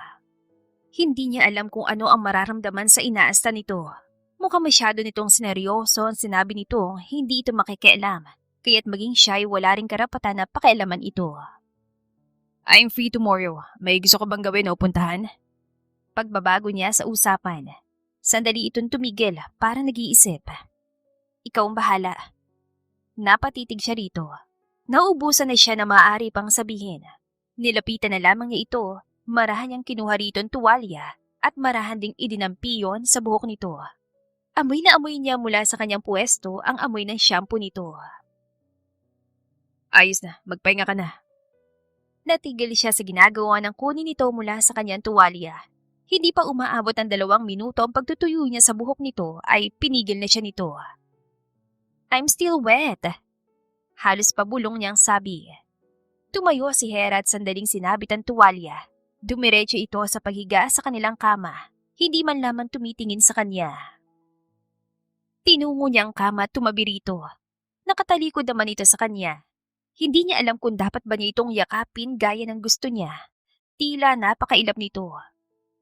Hindi niya alam kung ano ang mararamdaman sa inaasta nito. Mukhang masyado nitong sineryoso ang sinabi nito, hindi ito makikialam, kaya't maging siya ay wala ring karapatan na pakialaman ito. I'm free tomorrow. May gusto ko bang gawin o puntahan? Pagbabago niya sa usapan. Sandali itong tumigil para nag-iisip. Ikaw ang bahala. Napatitig siya rito. Nauubusan na siya na maaari pang sabihin. Nilapitan na lamang niya ito, marahan niyang kinuha rito ang tuwalya at marahan ding idinampi yon sa buhok nito. Amoy na amoy niya mula sa kanyang puwesto ang amoy ng shampoo nito. Ayos na, magpahinga ka na. Natigil siya sa ginagawa ng kunin nito mula sa kanyang tuwalya. Hindi pa umaabot ang 2 minuto ang pagtutuyo niya sa buhok nito ay pinigil na siya nito. I'm still wet. Halos pabulong niyang sabi. Tumayo si Hera at sandaling sinabit ang tuwalya. Dumiretso ito sa paghiga sa kanilang kama. Hindi man lamang tumitingin sa kanya. Tinungo niya ang kama at tumabi rito. Nakatalikod naman ito sa kanya. Hindi niya alam kung dapat ba niya itong yakapin gaya ng gusto niya. Tila napakailap nito.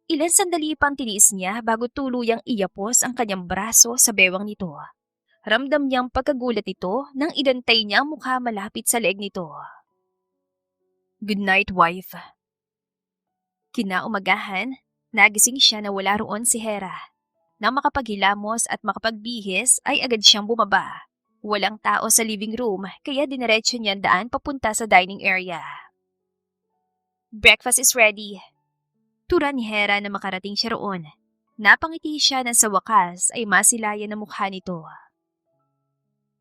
Ilang sandali pang tiniis niya bago tuluyang iyapos ang kanyang braso sa bewang nito. Ramdam niyang pagkagulat nito nang idantay niya ang mukha malapit sa leeg nito. Good night, wife. Kinaumagahan, nagising siya na wala roon si Hera. Nang makapaghilamos at makapagbihis ay agad siyang bumaba. Walang tao sa living room kaya dinerecho niya ang daan papunta sa dining area. Breakfast is ready. Tura ni Hera na makarating siya roon. Napangiti siya na sa wakas ay masilayan ang mukha nito.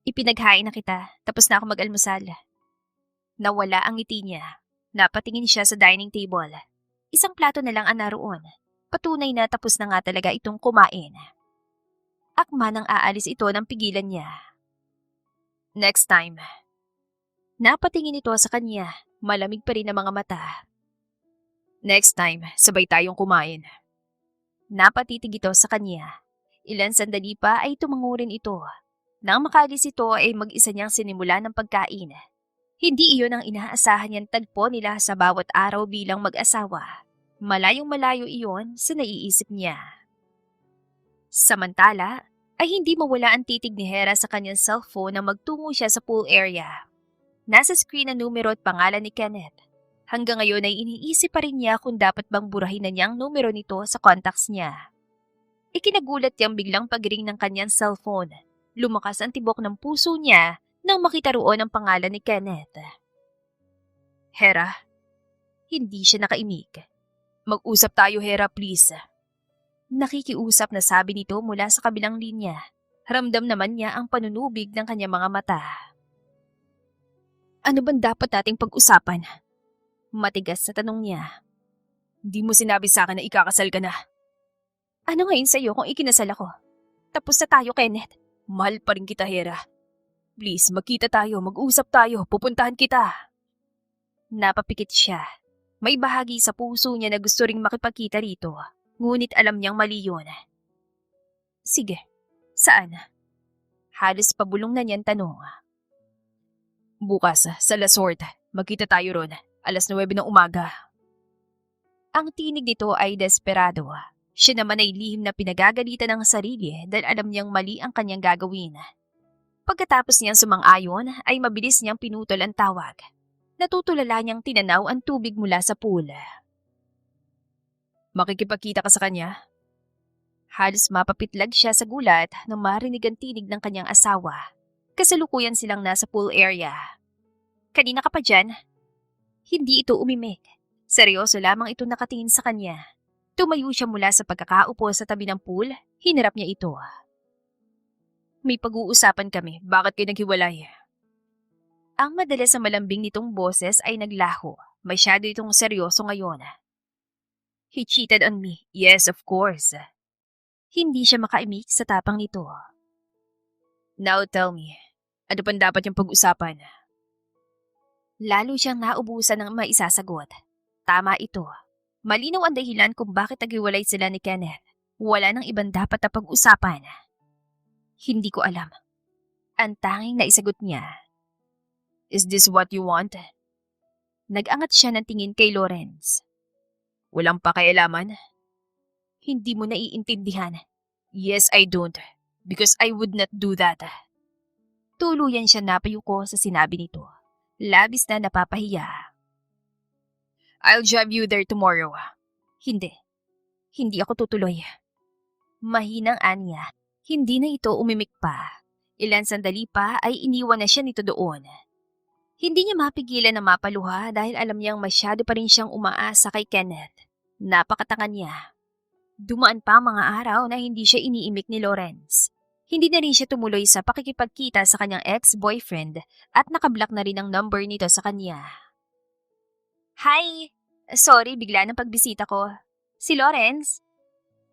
Ipinaghain na kita, tapos na ako mag-almusal. Nawala ang ngiti niya. Napatingin siya sa dining table. Isang plato na lang ang naroon. Patunay na tapos na nga talaga itong kumain. Akma nang aalis ito nang pigilan niya. Next time. Napatingin ito sa kanya, malamig pa rin ang mga mata. Next time, sabay tayong kumain. Napatitig ito sa kanya. Ilan sandali pa ay tumango rin ito. Nang makaalis ito ay mag-isa niyang sinimula ng pagkain. Hindi iyon ang inaasahan niyang tagpo nila sa bawat araw bilang mag-asawa. Malayong malayo iyon sa naiisip niya. Samantala, ay hindi mawala ang titig ni Hera sa kanyang cellphone nang magtungo siya sa pool area. Nasa screen ang numero at pangalan ni Kenneth. Hanggang ngayon ay iniisip pa rin niya kung dapat bang burahin na niya ang numero nito sa contacts niya. Ikinagulat niyang biglang pag-ring ng kanyang cellphone. Lumakas ang tibok ng puso niya nang makita roon ang pangalan ni Kenneth. Hera, hindi siya nakaimik. Mag-usap tayo, Hera, please. Nakikiusap na sabi nito mula sa kabilang linya. Ramdam naman niya ang panunubig ng kanyang mga mata. Ano bang dapat nating pag-usapan? Matigas sa tanong niya. Di mo sinabi sa akin na ikakasal ka na. Ano ngayon sa'yo kung ikinasal ako? Tapos na tayo, Kenneth. Mahal pa rin kita, Hera. Please, magkita tayo, mag-usap tayo, pupuntahan kita. Napapikit siya. May bahagi sa puso niya na gusto ring makipagkita rito. Ngunit alam niyang mali yun. Sige, saan? Halos pabulong na niyang tanong. Bukas, sa Lasort. Magkita tayo ron. 9:00 ng umaga. Ang tinig nito ay desperado. Siya naman ay lihim na pinagagalitan ng sarili dahil alam niyang mali ang kanyang gagawin. Pagkatapos niyang sumang-ayon ay mabilis niyang pinutol ang tawag. Natutulala niyang tinanaw ang tubig mula sa pool. Makikipagkita ka sa kanya? Halos mapapitlag siya sa gulat nang marinig ang tinig ng kanyang asawa. Kasalukuyan silang nasa pool area. Kanina ka pa dyan? Hindi ito umimik. Seryoso lamang ito nakatingin sa kanya. Tumayo siya mula sa pagkakaupo sa tabi ng pool, hinarap niya ito. May pag-uusapan kami, bakit kayo naghiwalay? Ang madalas sa malambing nitong boses ay naglaho. Masyado itong seryoso ngayon. He cheated on me. Yes, of course. Hindi siya makaimik sa tapang nito. Now tell me, ano pang dapat yung pag-usapan? Lalo siyang naubusan ng maisasagot. Tama ito. Malinaw ang dahilan kung bakit naghiwalay sila ni Kenneth. Wala nang ibang dapat na pag-usapan. Hindi ko alam. Ang tanging naisagot niya. Is this what you want? Nag-angat siya ng tingin kay Lawrence. Walang pakialaman? Hindi mo naiintindihan. Yes, I don't. Because I would not do that. Tuluyan siya napayuko sa sinabi nito. Labis na napapahiya. I'll drive you there tomorrow. Hindi. Hindi ako tutuloy. Mahinang aniya. Hindi na ito umimik pa. Ilan sandali pa ay iniwan na siya nito doon. Hindi niya mapigilan na mapaluha dahil alam niyang masyado pa rin siyang umaasa kay Kenneth. Napakatanga niya. Dumaan pa ang mga araw na hindi siya iniimik ni Lawrence. Hindi na rin siya tumuloy sa pakikipagkita sa kanyang ex-boyfriend at nakablock na rin ang number nito sa kanya. Hi! Sorry, bigla ng pagbisita ko. Si Lawrence?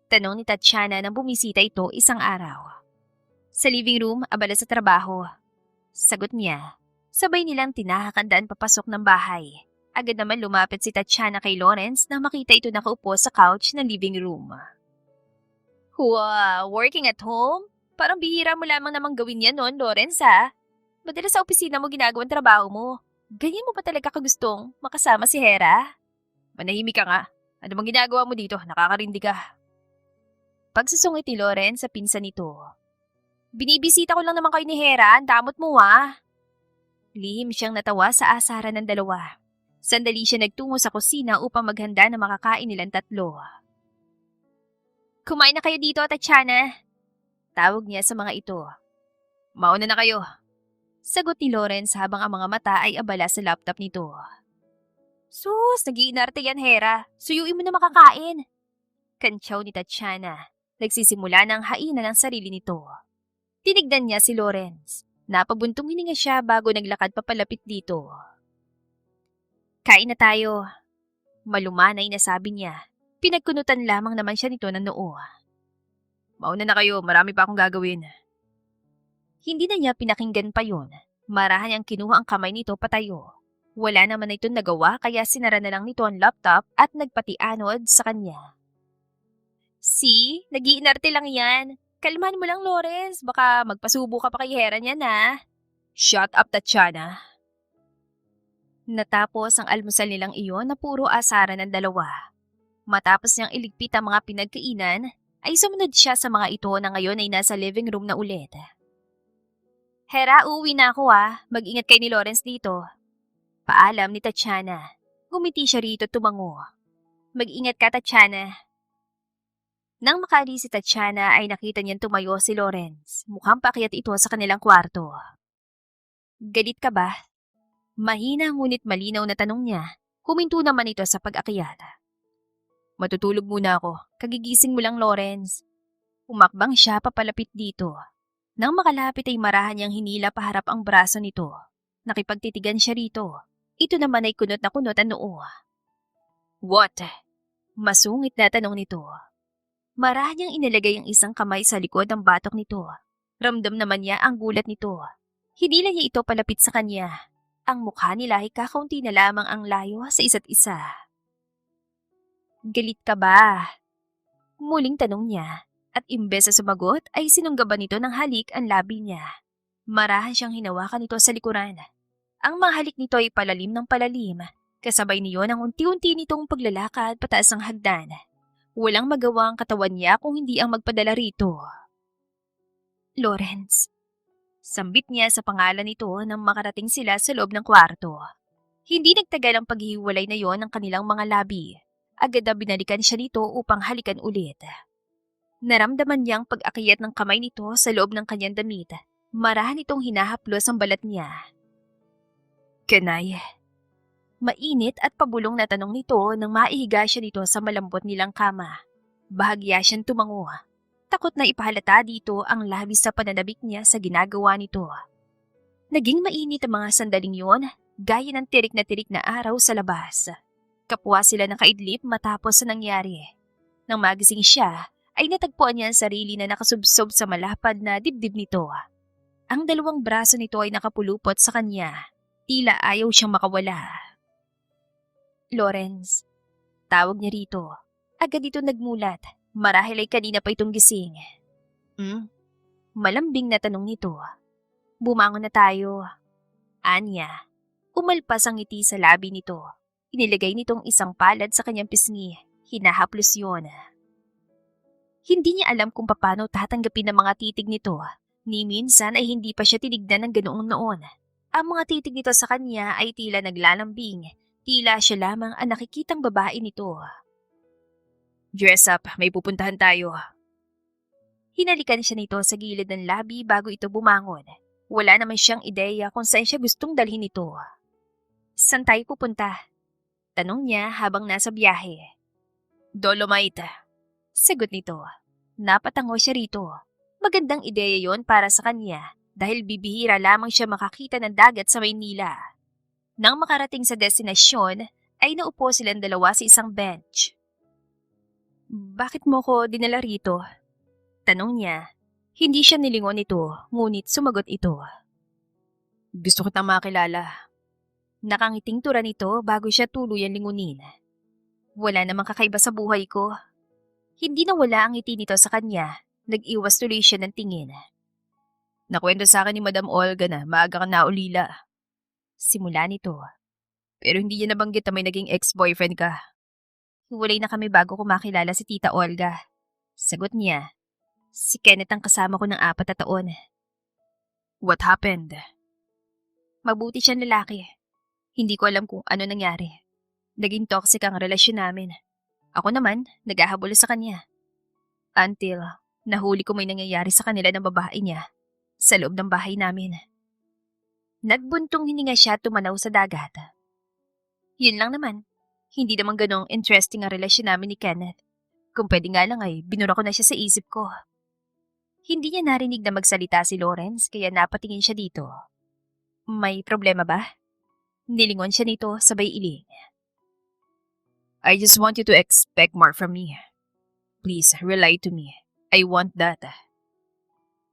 Tanong ni Tatiana nang bumisita ito isang araw. Sa living room, abala sa trabaho. Sagot niya. Sabay nilang tinahakandaan papasok ng bahay. Agad naman lumapit si Tatiana kay Lawrence nang makita ito nakaupo sa couch ng living room. Wow, working at home? Parang bihira mo lamang namang gawin yan noon, Lawrence ha? Madalas sa opisina mo ginagawang trabaho mo. Ganyan mo pa talaga kagustong makasama si Hera? Manahimik ka nga. Ano bang ginagawa mo dito? Nakakarindi ka. Pagsusungit ni Lawrence sa pinsan nito. Binibisita ko lang naman kayo ni Hera, ang damot mo ha. Lihim siyang natawa sa asaran ng dalawa. Sandali siya nagtungo sa kusina upang maghanda na makakain nilang tatlo. Kumain na kayo dito, Tatiana. Tawag niya sa mga ito. Mauna na kayo. Sagot ni Lawrence habang ang mga mata ay abala sa laptop nito. Sus, nag-iinarte yan, Hera. Suyuin mo na makakain. Kantsaw ni Tatiana. Nagsisimula ng hainan ng sarili nito. Tinignan niya si Lawrence. Napabuntong hininga siya bago naglakad papalapit dito. Kain na tayo. Malumanay na sabi niya. Pinagkunutan lamang naman siya nito ng noo. Mauna na kayo, marami pa akong gagawin. Hindi na niya pinakinggan pa yun. Marahan niyang kinuha ang kamay nito patayo. Wala naman na itong nagawa kaya sinara na lang nito ang laptop at nagpatianod sa kanya. See? Nag-iinarte lang yan. Kalmahan mo lang, Lawrence. Baka magpasubo ka pa kay Hera niyan, ha? Shut up, Tatiana. Natapos ang almusal nilang iyon na puro asaran ng dalawa. Matapos niyang iligpit ang mga pinagkainan, ay sumunod siya sa mga ito na ngayon ay nasa living room na ulit. Hera, uuwi na ako Mag-ingat kay ni Lawrence dito. Paalam ni Tatiana. Ngumiti siya rito tumango. Mag-ingat ka, Tatiana. Nang makaalis si Tatiana ay nakita niyang tumayo si Lawrence. Mukhang pakyat ito sa kanilang kwarto. Galit ka ba? Mahina ngunit malinaw na tanong niya. Huminto naman ito sa pag-akyat. Matutulog muna ako. Kagigising mo lang, Lawrence. Umakbang siya papalapit dito. Nang makalapit ay marahan niyang hinila paharap ang braso nito. Nakipagtitigan siya rito. Ito naman ay kunot na kunot ang noo. What? Masungit na tanong nito. Marahan niyang inilagay ang isang kamay sa likod ng batok nito. Ramdam naman niya ang gulat nito. Hinila niya ito palapit sa kanya. Ang mukha nila ay kakaunti na lamang ang layo sa isa't isa. Galit ka ba? Muling tanong niya. At imbes na sumagot ay sinunggaban nito ng halik ang labi niya. Marahan siyang hinawakan nito sa likuran. Ang mga halik nito ay palalim ng palalim. Kasabay niyon ang unti-unti nitong paglalakad pataas ng hagdan. Walang magawa ang katawan niya kung hindi ang magpadala rito. Lawrence. Sambit niya sa pangalan nito nang makarating sila sa loob ng kwarto. Hindi nagtagal ang paghihiwalay na yon ng kanilang mga labi. Agad na binalikan siya nito upang halikan ulit. Naramdaman niyang pag-akyat ng kamay nito sa loob ng kanyang damit. Marahan itong hinahaplos ang balat niya. Kanay. Mainit at pabulong na tanong nito nang maihiga siya nito sa malambot nilang kama. Bahagya siyang tumango. Takot na ipahalata dito ang labis sa pananabik niya sa ginagawa nito. Naging mainit ang mga sandaling yon, gaya ng tirik na araw sa labas. Kapwa sila ng kaidlip matapos sa nangyari. Nang magising siya, ay natagpuan niya ang sarili na nakasubsob sa malapad na dibdib nito. Ang dalawang braso nito ay nakapulupot sa kanya. Tila ayaw siyang makawala. Lawrence. Tawag niya rito. Agad ito nagmulat. Marahil ay kanina pa itong gising. Malambing na tanong nito. Bumangon na tayo. Anya. Umalpas ang ngiti sa labi nito. Inilagay nitong isang palad sa kanyang pisngi. Hinahaplos yun. Hindi niya alam kung paano tatanggapin ang mga titig nito. Ni minsan ay hindi pa siya tinignan ng ganoong noon. Ang mga titig nito sa kanya ay tila naglalambing. Tila siya lamang ang nakikitang babae nito. Dress up, may pupuntahan tayo. Hinalikan siya nito sa gilid ng labi bago ito bumangon. Wala naman siyang ideya kung saan siya gustong dalhin ito. Saan tayo pupunta? Tanong niya habang nasa biyahe. Dolomite. Sagot nito. Napatango siya rito. Magandang ideya yon para sa kanya dahil bibihira lamang siya makakita ng dagat sa Maynila. Nang makarating sa destinasyon, ay naupo silang dalawa sa isang bench. Bakit mo ko dinala rito? Tanong niya. Hindi siya nilingon ito, ngunit sumagot ito. Gusto kitang makilala. Nakangiting tura nito bago siya tuluyan lingunin. Wala namang kakaiba sa buhay ko. Hindi nawala ang ngiti nito sa kanya. Nag-iwas tuloy siya ng tingin. Nakwento sa akin ni Madam Olga na maaga ka naulila. Simula nito. Pero hindi niya nabanggit na may naging ex-boyfriend ka. Hiwalay na kami bago ko makilala si Tita Olga. Sagot niya. Si Kenneth ang kasama ko ng 4 na taon. What happened? Mabuti siyang lalaki. Hindi ko alam kung ano nangyari. Naging toxic ang relasyon namin. Ako naman, naghahabol sa kanya. Until nahuli ko may nangyayari sa kanila ng babae niya sa loob ng bahay namin. Nagbuntong hininga siya tumanaw sa dagat. Yun lang naman. Hindi naman ganong interesting ang relasyon namin ni Kenneth. Kung pwede nga lang ay binura ko na siya sa isip ko. Hindi niya narinig na magsalita si Lawrence kaya napatingin siya dito. May problema ba? Nilingon siya nito sabay iling. I just want you to expect more from me. Please, rely to me. I want that.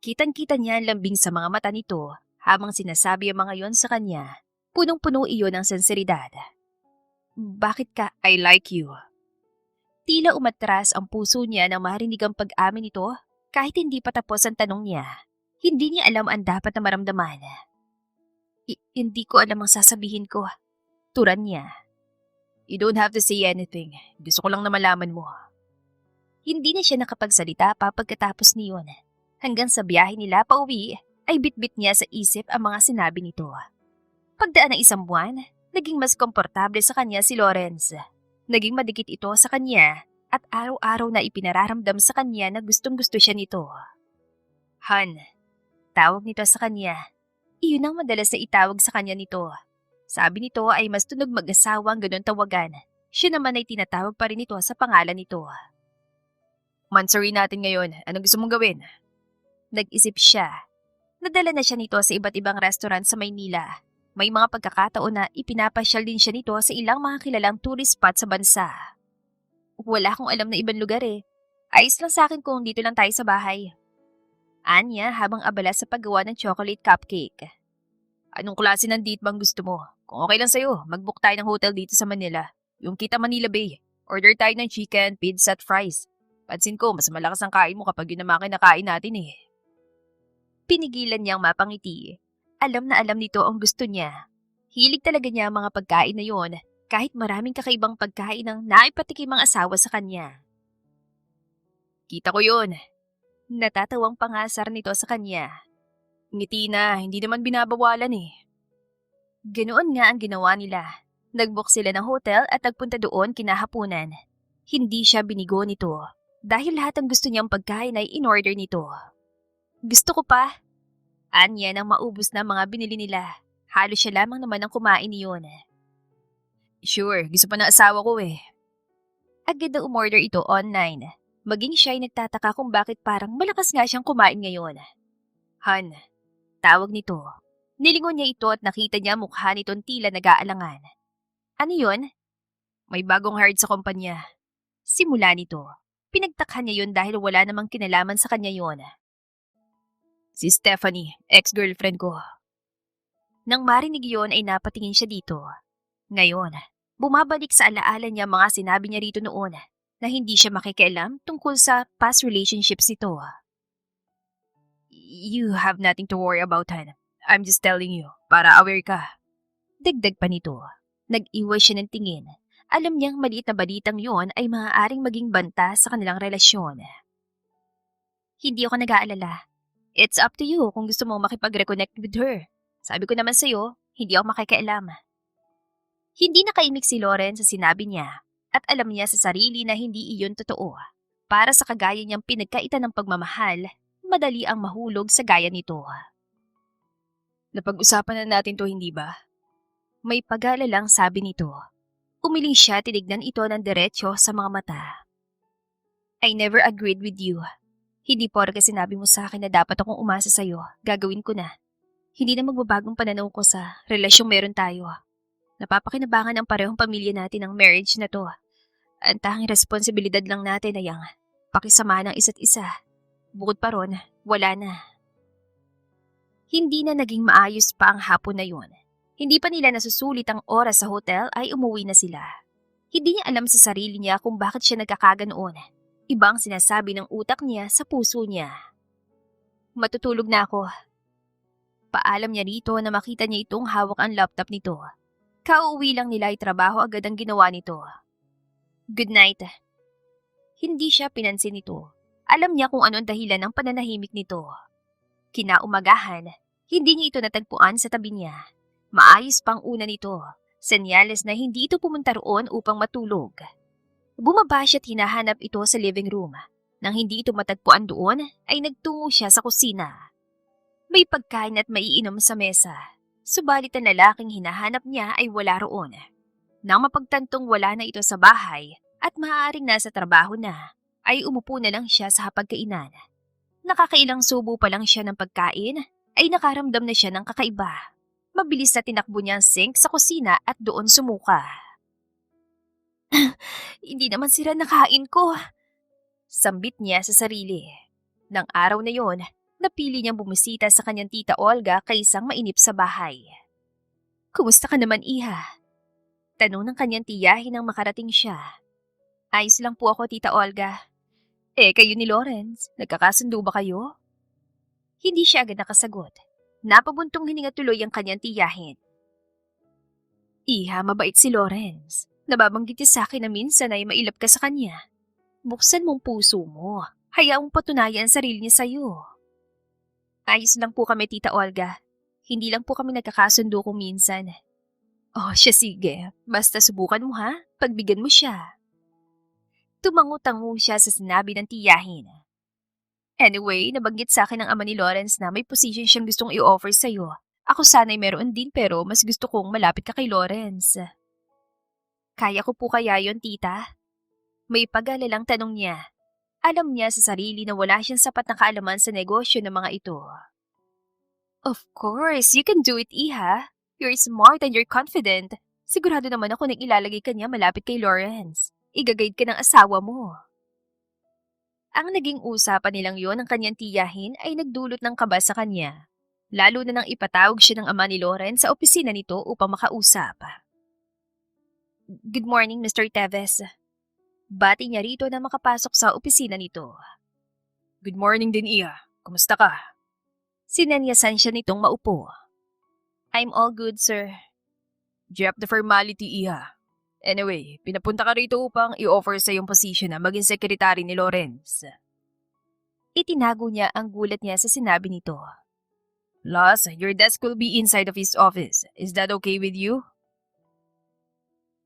Kitang-kita niya ang lambing sa mga mata nito habang sinasabi ang mga yon sa kanya. Punong-puno iyon ng sinseridad. Bakit ka? I like you. Tila umatras ang puso niya nang marinig ang pag-amin nito kahit hindi pa tapos ang tanong niya. Hindi niya alam ang dapat na maramdaman. Hindi ko alam ang sasabihin ko. Turan niya. You don't have to say anything. Gusto ko lang na malaman mo. Hindi na siya nakapagsalita pa pagkatapos niyon. Hanggang sa biyahe nila pauwi ay bitbit niya sa isip ang mga sinabi nito. Pagdaan ng isang buwan, naging mas komportable sa kanya si Lawrence. Naging madikit ito sa kanya at araw-araw na ipinararamdam sa kanya na gustong-gusto siya nito. Han, tawag nito sa kanya. Iyon ang madalas na itawag sa kanya nito. Sabi nito ay mas tunog mag-asawa ang ganun tawagan. Siya naman ay tinatawag pa rin ito sa pangalan nito. Mansari natin ngayon. Anong gusto mong gawin? Nag-isip siya. Nadala na siya nito sa iba't ibang restaurant sa Maynila. May mga pagkakataon na ipinapasyal din siya nito sa ilang mga kilalang tourist spot sa bansa. Wala akong alam na ibang lugar eh. Ayos lang sa akin kung dito lang tayo sa bahay. Anya habang abala sa paggawa ng chocolate cupcake. Anong klase ng date bang gusto mo? Kung okay lang sa'yo, mag-book tayo ng hotel dito sa Manila. Yung Kita Manila Bay. Order tayo ng chicken, pizza at fries. Pansin ko, mas malakas ang kain mo kapag yun naman kinakain natin eh. Pinigilan niyang mapangiti. Alam na alam nito ang gusto niya. Hilig talaga niya ang mga pagkain na yon, kahit maraming kakaibang pagkain ang naipatikim ang asawa sa kanya. Kita ko yun. Natatawang pangasar nito sa kanya. Ngiti na, hindi naman binabawalan eh. Ganoon nga ang ginawa nila. Nag-book sila ng hotel at nagpunta doon kinahapunan. Hindi siya binigo nito dahil lahat ng gusto niyang pagkain ay in-order nito. Gusto ko pa. Anya nang maubos na mga binili nila. Halos siya lamang naman ang kumain niyon. Sure, gusto pa ng asawa ko eh. Agad na umorder ito online. Maging siya ay nagtataka kung bakit parang malakas nga siyang kumain ngayon. Han, tawag nito. Nilingon niya ito at nakita niya mukha nitong tila nag-aalangan. Ano yun? May bagong hired sa kumpanya. Simula nito. Pinagtakhan niya yun dahil wala namang kinalaman sa kanya yun. Si Stephanie, ex-girlfriend ko. Nang marinig yun ay napatingin siya dito. Ngayon, bumabalik sa alaala niya mga sinabi niya rito noon na hindi siya makikialam tungkol sa past relationships nito. You have nothing to worry about, Han. I'm just telling you, para aware ka. Dagdag pa nito. Nag-iwas siya ng tingin. Alam niyang maliit na balitang yon ay maaaring maging banta sa kanilang relasyon. Hindi ako nag-aalala. It's up to you kung gusto mo makipag-reconnect with her. Sabi ko naman sa'yo, hindi ako makikialam. Hindi nakaimik si Lauren sa sinabi niya at alam niya sa sarili na hindi iyon totoo. Para sa kagaya niyang pinagkaitan ng pagmamahal, madali ang mahulog sa gaya nito. Napag-usapan na natin to, hindi ba? May pag-aalalang sabi nito. Umiling siya, tinignan ito ng diretsyo sa mga mata. I never agreed with you. Hindi porke sinabi mo sa akin na dapat akong umasa sa'yo, gagawin ko na. Hindi na magbabagong pananaw ko sa relasyong meron tayo. Napapakinabangan ang parehong pamilya natin ng marriage na to. Ang tanging responsibilidad lang natin ay ang pakisama ng isa't isa. Bukod pa ron, wala na. Hindi na naging maayos pa ang hapon na yun. Hindi pa nila nasusulit ang oras sa hotel ay umuwi na sila. Hindi niya alam sa sarili niya kung bakit siya nagkakaga noon. Iba ang sinasabi ng utak niya sa puso niya. Matutulog na ako. Paalam niya rito na makita niya itong hawak ang laptop nito. Kauuwi lang nila ay trabaho agad ang ginawa nito. Good night. Hindi siya pinansin nito. Alam niya kung ano ang dahilan ng pananahimik nito. Kinaumagahan, hindi niya ito natagpuan sa tabi niya. Maayos pang una nito. Senyales na hindi ito pumunta roon upang matulog. Bumaba siya at hinahanap ito sa living room. Nang hindi ito matagpuan doon, ay nagtungo siya sa kusina. May pagkain at maiinom sa mesa. Subalit ang lalaking hinahanap niya ay wala roon. Nang mapagtantong wala na ito sa bahay at maaaring nasa trabaho na, ay umupo na lang siya sa hapagkainan. Nakakailang subo pa lang siya ng pagkain, ay nakaramdam na siya ng kakaiba. Mabilis na tinakbo niya ang sink sa kusina at doon sumuka. Hindi naman sira nakain ko. Sambit niya sa sarili. Nang araw na yon, napili niyang bumisita sa kanyang tita Olga kaysang mainip sa bahay. Kumusta ka naman, Iha? Tanong ng kanyang tiyahin nang makarating siya. Ayos lang po ako, Tita Olga. Kayo ni Lawrence, nagkakasundo ba kayo? Hindi siya agad nakasagot. Napabuntong hininga tuloy ang kanyang tiyahin. Iha, mabait si Lawrence. Nababanggit niya sa akin na minsan ay mailap ka sa kanya. Buksan mong puso mo. Hayaang patunayan ang sarili niya sa'yo. Ayos lang po kami, Tita Olga. Hindi lang po kami nagkakasundo kung minsan. Oh, siya sige. Basta subukan mo ha. Pagbigyan mo siya. Tumango-tango siya sa sinabi ng tiyahin. Anyway, nabanggit sa akin ng ama ni Lawrence na may position siyang gustong i-offer sa'yo. Ako sana'y meron din pero mas gusto kong malapit ka kay Lawrence. Kaya ko po kaya yon, tita? May pag-alalang tanong niya. Alam niya sa sarili na wala siyang sapat na kaalaman sa negosyo ng mga ito. Of course, you can do it, Iha. You're smart and you're confident. Sigurado naman ako nang ilalagay ka niya malapit kay Lawrence. Igaguide ka ng asawa mo. Ang naging usapan nilang yon ng kanyang tiyahin ay nagdulot ng kaba sa kanya. Lalo na nang ipatawag siya ng ama ni Lawrence sa opisina nito upang makausap. Good morning, Mr. Teves. Bati niya rito na makapasok sa opisina nito. Good morning din, Iha. Kumusta ka? Sinanyasan siya nitong maupo. I'm all good, sir. Drop the formality, Iha. Anyway, pinapunta ka rito upang i-offer sa iyong position na maging sekretary ni Lawrence. Itinago niya ang gulat niya sa sinabi nito. Plus, your desk will be inside of his office. Is that okay with you?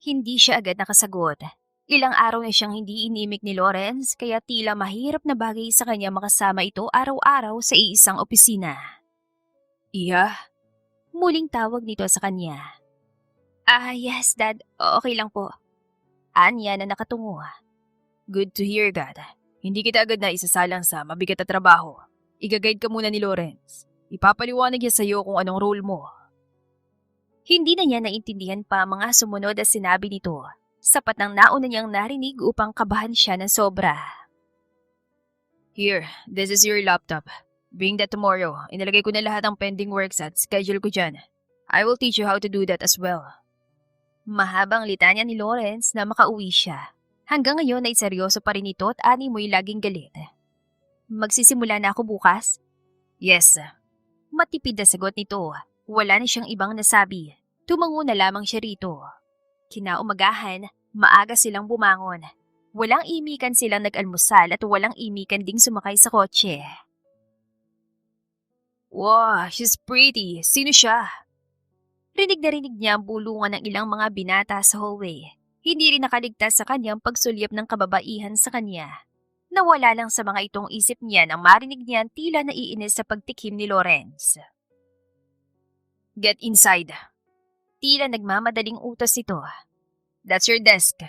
Hindi siya agad nakasagot. Ilang araw na siyang hindi inimik ni Lawrence kaya tila mahirap na bagay sa kanya makasama ito araw-araw sa iisang opisina. Iha? Muling tawag nito sa kanya. Yes, Dad. Okay lang po. Anya na nakatungo. Good to hear that. Hindi kita agad na isasalang sa mabigat na trabaho. Igaguide ka muna ni Lawrence. Ipapaliwanag niya sa'yo kung anong role mo. Hindi na niya naintindihan pa mga sumunod na sinabi nito. Sapat ng nauna niyang narinig upang kabahan siya ng sobra. Here, this is your laptop. Bring that tomorrow. Inilagay ko na lahat ng pending works at schedule ko dyan. I will teach you how to do that as well. Mahabang litanya ni Lawrence na makauwi siya. Hanggang ngayon ay seryoso pa rin ito at ani mo'y laging galit. Magsisimula na ako bukas? Yes. Matipid na sagot nito. Wala na siyang ibang nasabi. Tumango na lamang siya rito. Kinaumagahan, maaga silang bumangon. Walang imikan silang nag-almusal at walang imikan ding sumakay sa kotse. Wow, she's pretty. Sino siya? Rinig na rinig niya ang bulungan ng ilang mga binata sa hallway. Hindi rin nakaligtas sa kanyang pagsulyap ng kababaihan sa kanya. Nawala lang sa mga itong isip niya nang marinig niya tila naiinis sa pagtikim ni Lawrence. Get inside. Tila nagmamadaling utos ito. That's your desk.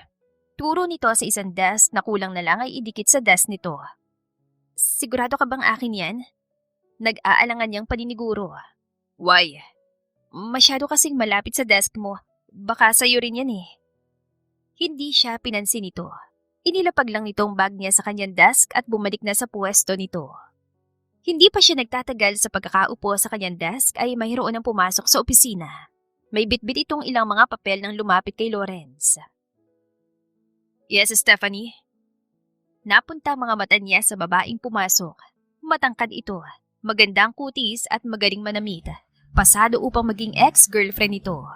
Turo nito sa isang desk na kulang na lang ay idikit sa desk nito. Sigurado ka bang akin yan? Nag-aalangan niyang paniniguro. Why? Masyado kasing malapit sa desk mo. Baka sa'yo rin yan eh. Hindi siya pinansin nito. Inilapag lang nitong bag niya sa kanyang desk at bumalik na sa pwesto nito. Hindi pa siya nagtatagal sa pagkakaupo sa kanyang desk ay mayroon ang pumasok sa opisina. May bitbit itong ilang mga papel nang lumapit kay Lawrence. Yes, Stephanie? Napunta mga mata niya sa babaeng pumasok. Matangkad ito, magandang kutis at magaling manamit. Pasado upang maging ex-girlfriend nito.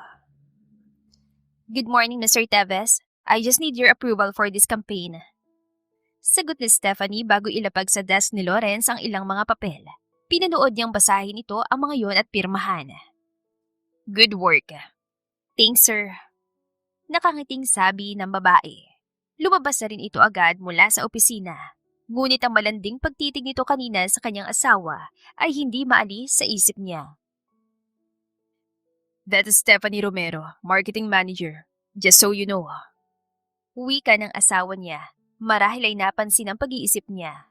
Good morning, Mr. Teves. I just need your approval for this campaign. Sagot ni Stephanie bago ilapag sa desk ni Lawrence ang ilang mga papel. Pinanood niyang basahin ito ang mga yon at pirmahan. Good work. Thanks, sir. Nakangiting sabi ng babae. Lumabas na rin ito agad mula sa opisina. Ngunit ang malanding pagtitig nito kanina sa kanyang asawa ay hindi maalis sa isip niya. That is Stephanie Romero, marketing manager. Just so you know. Wika ng asawa niya. Marahil ay napansin ang pag-iisip niya.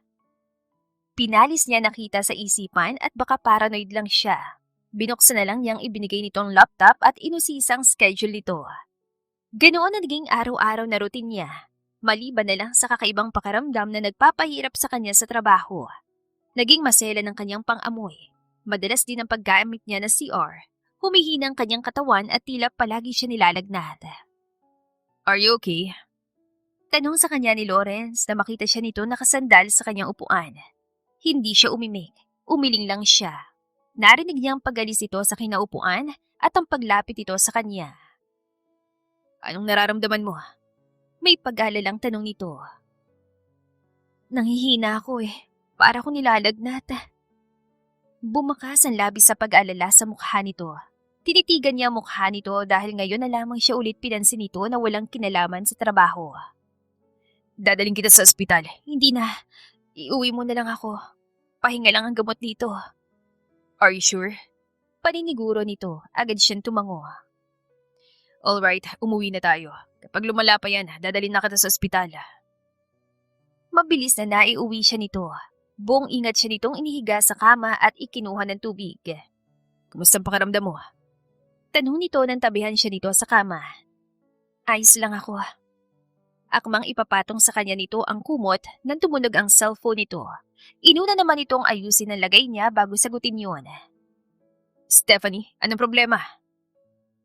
Pinalis niya nakita sa isipan at baka paranoid lang siya. Binuksan na lang niyang ibinigay nitong laptop at inusisang schedule nito. Ganoon na naging araw-araw na routine niya, maliban na lang sa kakaibang pakiramdam na nagpapahirap sa kanya sa trabaho. Naging masela ng kanyang pang-amoy. Madalas din ang paggamit niya na CR. Humihina ang kanyang katawan at tila palagi siya nilalagnat. Are you okay? Tanong sa kanya ni Lawrence na makita siya nito nakasandal sa kanyang upuan. Hindi siya umimik. Umiling lang siya. Narinig niya ang pag-alis ito sa kinaupuan at ang paglapit ito sa kanya. Anong nararamdaman mo? May pag-alalang tanong nito. Nanghihina ako eh. Para ko nilalagnat. Bumakas ang labis sa pag-alala sa mukha nito. Tinitigan niya ang mukha nito dahil ngayon na lamang siya ulit pinansin nito na walang kinalaman sa trabaho. Dadaling kita sa ospital. Hindi na. Iuwi mo na lang ako. Pahinga lang ang gamot dito. Are you sure? Paniniguro nito. Agad siyang tumango. Alright, umuwi na tayo. Kapag lumala pa yan, dadalhin na kita sa ospital. Mabilis na naiuwi siya nito. Buong ingat siya nitong inihiga sa kama at ikinuha ng tubig. Kumusta ang pakiramdam mo? Tanong nito nang tabihan siya nito sa kama. Ayos lang ako. Akmang ipapatong sa kanya nito ang kumot nang tumunog ang cellphone nito. Inuna naman itong ayusin ang lagay niya bago sagutin yun. Stephanie, anong problema?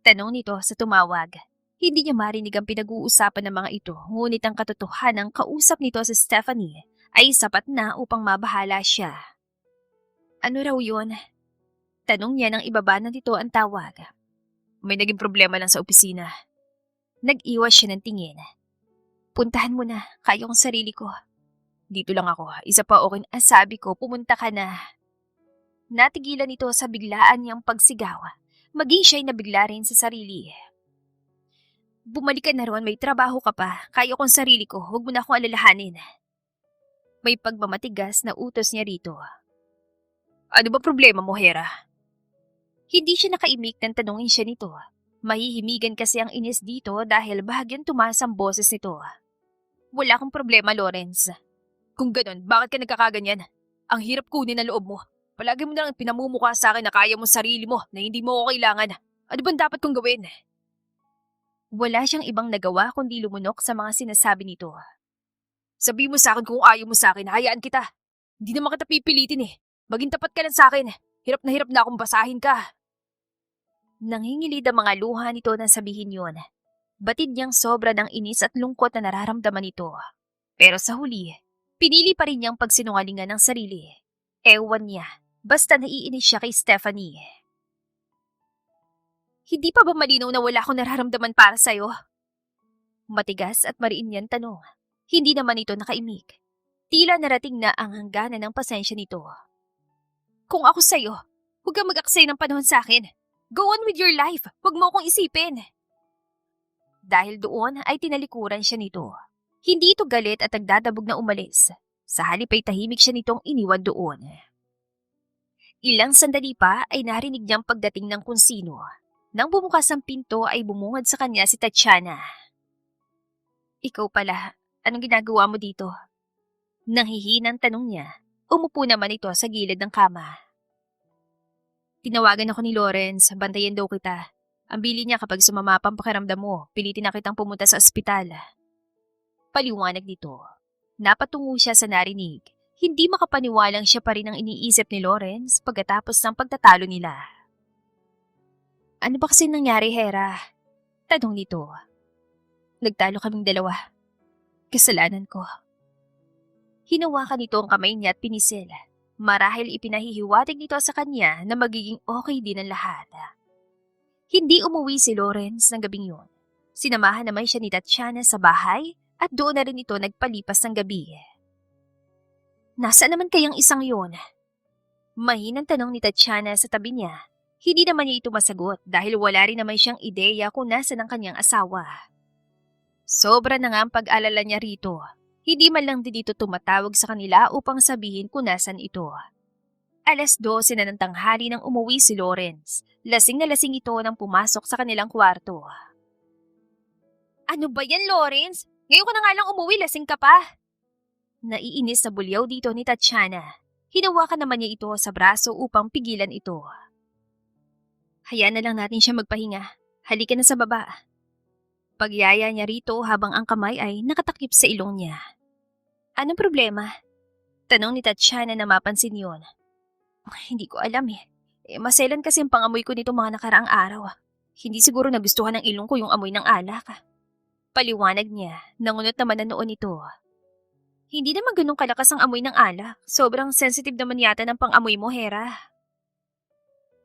Tanong nito sa tumawag. Hindi niya marinig ang pinag-uusapan ng mga ito, ngunit ang katotohanan ng kausap nito sa Stephanie ay sapat na upang mabahala siya. Ano raw yun? Tanong niya nang ibaba na nito ang tawag. May naging problema lang sa opisina. Nag-iwas siya ng tingin. Puntahan mo na, kaya kong sarili ko. Dito lang ako, isa pa okay ang sabi ko, pumunta ka na. Natigilan ito sa biglaan niyang pagsigaw. Maging siya'y nabigla rin sa sarili. Bumalik ka na ron, may trabaho ka pa, kaya kong sarili ko, huwag mo na akong alalahanin. May pagmamatigas na utos niya rito. Ano ba problema mo, Hera? Hindi siya nakaimik nang tanungin siya nito. Mahihimigan kasi ang inis dito dahil bahagyang tumaas ang boses nito. Wala akong problema, Lawrence. Kung ganun, bakit ka nagkakaganyan? Ang hirap kunin ang loob mo. Palagi mo na lang pinamumukha sa akin na kaya mo sarili mo, na hindi mo ako kailangan. Ano bang dapat kong gawin? Wala siyang ibang nagawa kundi lumunok sa mga sinasabi nito. Sabi mo sa akin kung ayaw mo sa akin, hayaan kita. Hindi naman kita pipilitin eh. Maging tapat ka lang sa akin. Hirap na akong basahin ka. Nangingilid ang mga luha nito nang sabihin yun. Batid niyang sobra ng inis at lungkot na nararamdaman nito. Pero sa huli, pinili pa rin niyang pagsinungalingan ng sarili. Ewan niya, basta naiinis siya kay Stephanie. Hindi pa ba malinaw na wala akong nararamdaman para sa'yo? Matigas at mariin niyang tanong. Hindi naman ito nakaimik. Tila narating na ang hangganan ng pasensya nito. Kung ako sa'yo, huwag kang mag-aksay ng panahon sa akin. Go on with your life. Huwag mo akong isipin. Dahil doon ay tinalikuran siya nito. Hindi ito galit at nagdadabog na umalis. Sa halip ay tahimik siya nitong iniwan doon. Ilang sandali pa ay narinig niyang pagdating ng kung sino. Nang bumukas ang pinto ay bumungad sa kanya si Tatiana. Ikaw pala, anong ginagawa mo dito? Nanghihinang tanong niya. Umupo naman ito sa gilid ng kama. Tinawagan ako ni Lawrence, bantayan daw kita. Ang bili niya kapag sumama pa ang pakiramdam mo, pilitin na kitang pumunta sa ospital. Paliwanag nito. Napatungo siya sa narinig. Hindi makapaniwalang siya pa rin ang iniisip ni Lawrence pagkatapos ng pagtatalo nila. Ano ba kasi nangyari, Hera? Tanong nito. Nagtalo kaming dalawa. Kasalanan ko. Hinawakan nito ang kamay niya at pinisil. Marahil ipinahihiwatig nito sa kanya na magiging okay din ang lahat. Hindi umuwi si Lawrence ng gabing yun. Sinamahan naman siya ni Tatiana sa bahay at doon na rin ito nagpalipas ng gabi. Nasaan naman kayang isang yun? Mahinang tanong ni Tatiana sa tabi niya. Hindi naman niya ito masagot dahil wala rin naman siyang ideya kung nasaan ang kanyang asawa. Sobra na nga ang pag-alala niya rito. Hindi man lang din ito tumatawag sa kanila upang sabihin kung nasan ito. 12:00 na ng tanghali nang umuwi si Lawrence. Lasing na lasing ito nang pumasok sa kanilang kwarto. Ano ba yan, Lawrence? Ngayon ka na nga lang umuwi, lasing ka pa. Naiinis sa bulyaw dito ni Tatiana. Hinawakan naman niya ito sa braso upang pigilan ito. Hayaan na lang natin siya magpahinga. Halika na sa baba. Pagyaya niya rito habang ang kamay ay nakatakip sa ilong niya. Anong problema? Tanong ni Tatiana na mapansin yun. Hindi ko alam eh. Maselan kasi ang pangamoy ko nito mga nakaraang araw. Hindi siguro nagustuhan ng ilong ko yung amoy ng alak. Paliwanag niya, nangunot naman na noon ito. Hindi naman ganun kalakas ang amoy ng alak. Sobrang sensitive naman yata ng pangamoy mo, Hera.